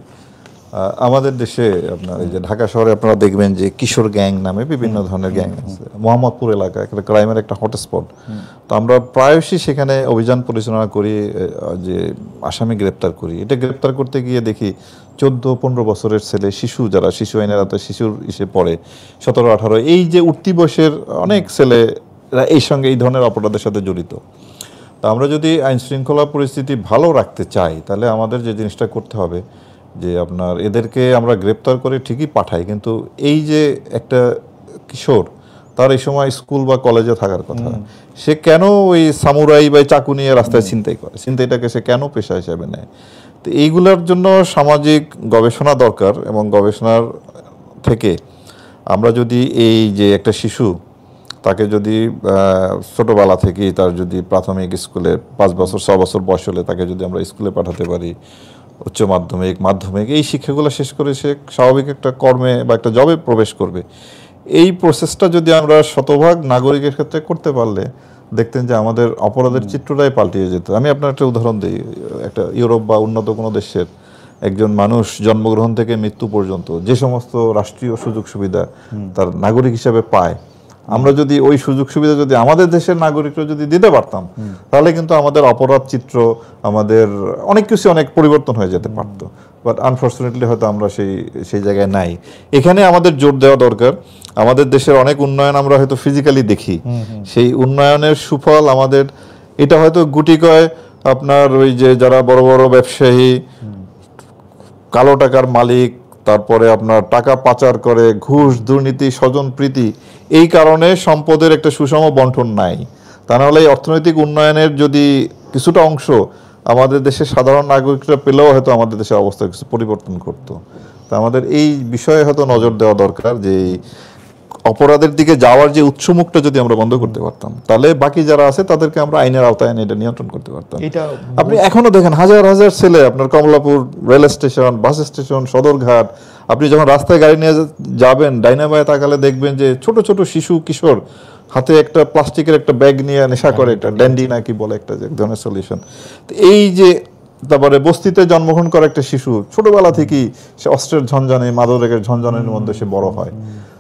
আমাদের দেশে আপনার এই যে ঢাকা শহরে আপনারা দেখবেন যে কিশোর গ্যাং নামে বিভিন্ন ধরনের গ্যাং আছে মোহাম্মদপুর এলাকা একটা ক্রাইমের একটা হটস্পট তো আমরা প্রায়শই সেখানে অভিযান পরিচালনা করি যে আসামি গ্রেপ্তার করি এটা গ্রেপ্তার করতে গিয়ে দেখি 14-15 বছরের ছেলে শিশু যারা শিশু আইনের আওতায় শিশুর ইসে পড়ে 17-18 এই যে উঠতি বয়সের অনেক ছেলেরা এই সঙ্গে এই ধরনের অপরাধের সাথে জড়িত তা আমরা যদি আইন শৃঙ্খলা পরিস্থিতি ভালো রাখতে চাই তাহলে আমাদের যে জিনিসটা করতে হবে যে আপনার এদেরকে আমরা গ্রেপ্তার করে ঠিকই পাঠাই কিন্তু এই যে একটা কিশোর তার এই সময় স্কুল বা কলেজে থাকার কথা সে কেন ওই সামুরাই বা চাকু নিয়ে রাস্তায় ছিনতাই করে ছিনতাইটাকে সে কেন পেশা হিসেবে নেয় তো এইগুলোর জন্য সামাজিক গবেষণা দরকার এবং গবেষণার থেকে আমরা যদি এই যে একটা শিশু তাকে যদি ছোটোবেলা থেকেই তার যদি প্রাথমিক স্কুলে 5 বছর 6 বছর বয়স হলে তাকে যদি আমরা স্কুলে পাঠাতে পারি উচ্চ মাধ্যমিক মাধ্যমিক এই শিক্ষাগুলো শেষ করে সে স্বাভাবিক একটা কর্মে বা একটা জবে প্রবেশ করবে এই প্রসেসটা যদি আমরা শতভাগ নাগরিকের ক্ষেত্রে করতে পারলে দেখতেন যে আমাদের অপরাধের চিত্রটাই পাল্টিয়ে যেত আমি আপনার একটা উদাহরণ দিই একটা ইউরোপ বা উন্নত কোনো দেশের একজন মানুষ জন্মগ্রহণ থেকে মৃত্যু পর্যন্ত যে সমস্ত রাষ্ট্রীয় সুযোগ সুবিধা তার নাগরিক হিসেবে পায় আমরা যদি ওই সুযোগ সুবিধা যদি আমাদের দেশের নাগরিকরা যদি দিতে পারতাম তাহলে কিন্তু আমাদের অপরাধ চিত্র আমাদের অনেক কিছু অনেক পরিবর্তন হয়ে যেতে পারত বাট আনফর্চুনেটলি হয়তো আমরা সেই জায়গায় নাই এখানে আমাদের জোর দেওয়া দরকার আমাদের দেশের অনেক উন্নয়ন আমরা হয়তো ফিজিক্যালি দেখি সেই উন্নয়নের সুফল আমাদের এটা হয়তো গুটি কয় আপনার ওই যে যারা বড় বড় ব্যবসায়ী কালো টাকার মালিক তারপরে আপনার টাকা পাচার করে ঘুষ দুর্নীতি স্বজনপ্রীতি এই কারণে সম্পদের একটা সুষম বন্টন নাই তা নাহলে এই অর্থনৈতিক উন্নয়নের যদি কিছুটা অংশ আমাদের দেশের সাধারণ নাগরিকরা পেলেও হয়তো আমাদের দেশের অবস্থা কিছু পরিবর্তন করতো তা আমাদের এই বিষয়ে হয়তো নজর দেওয়া দরকার যে অপরাধের দিকে যাওয়ার যে উৎসমুখটা যদি আমরা বন্ধ করতে পারতাম তাহলে বাকি যারা আছে তাদেরকে আমরা আইনের আওতায় এনে এটা নিয়ন্ত্রণ করতে পারতাম আপনি এখনো দেখেন হাজার হাজার ছেলে আপনার Kamalapur rail station bus station Sadarghat আপনি যখন রাস্তায় গাড়ি নিয়ে যাবেন ডাইনামায় তাকালে দেখবেন যে ছোট ছোট শিশু কিশোর হাতে একটা প্লাস্টিকের একটা ব্যাগ নিয়ে নেশা করে একটা ড্যান্ডি নাকি বলে একটা যে ধরনের সলিউশন এই যে তারপরে বস্তিতে জন্মগ্রহণ করা একটা শিশু ছোটবেলা থেকেই সে অস্ত্রের ঝনঝনে মাদকের ঝনঝনের মধ্যে সে বড় হয়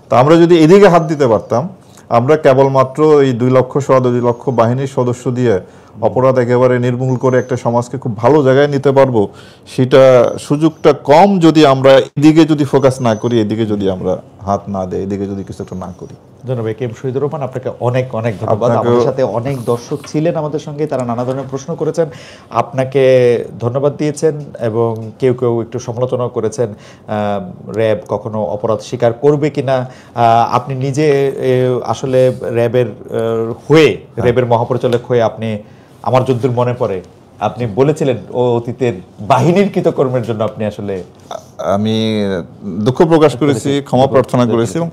তা আমরা যদি এদিকে হাত দিতে পারতাম আমরা কেবলমাত্র এই 2 লক্ষ 2.5 লক্ষ বাহিনীর সদস্য দিয়ে অপরাধ একেবারে নির্মূল করে একটা সমাজকে খুব ভালো জায়গায় নিতে পারবো সেটা সুযোগটা কম যদি আমরা এদিকে যদি ফোকাস না করি এদিকে যদি আমরা হাত না দেই এদিকে যদি কিছু একটা না করি ধন্যবাদ কে এম শহীদুর রহমান আপনাকে অনেক অনেক ধন্যবাদ আমাদের সাথে অনেক দর্শক ছিলেন আমাদের সঙ্গে তারা নানা ধরনের প্রশ্ন করেছেন আপনাকে ধন্যবাদ দিয়েছেন এবং কেউ কেউ একটু সমালোচনা করেছেন র্যাব কখনো অপরাধ স্বীকার করবে কিনা আপনি নিজে আসলে র্যাবের র্যাবের মহাপরিচালক হয়ে আপনি আমার যদ্দূর মনে পড়ে আপনি বলেছিলেন অতীতের বাহিনীর কৃতকর্মের জন্য আপনি আসলে আমি দুঃখ প্রকাশ করেছি ক্ষমা প্রার্থনা করেছি এবং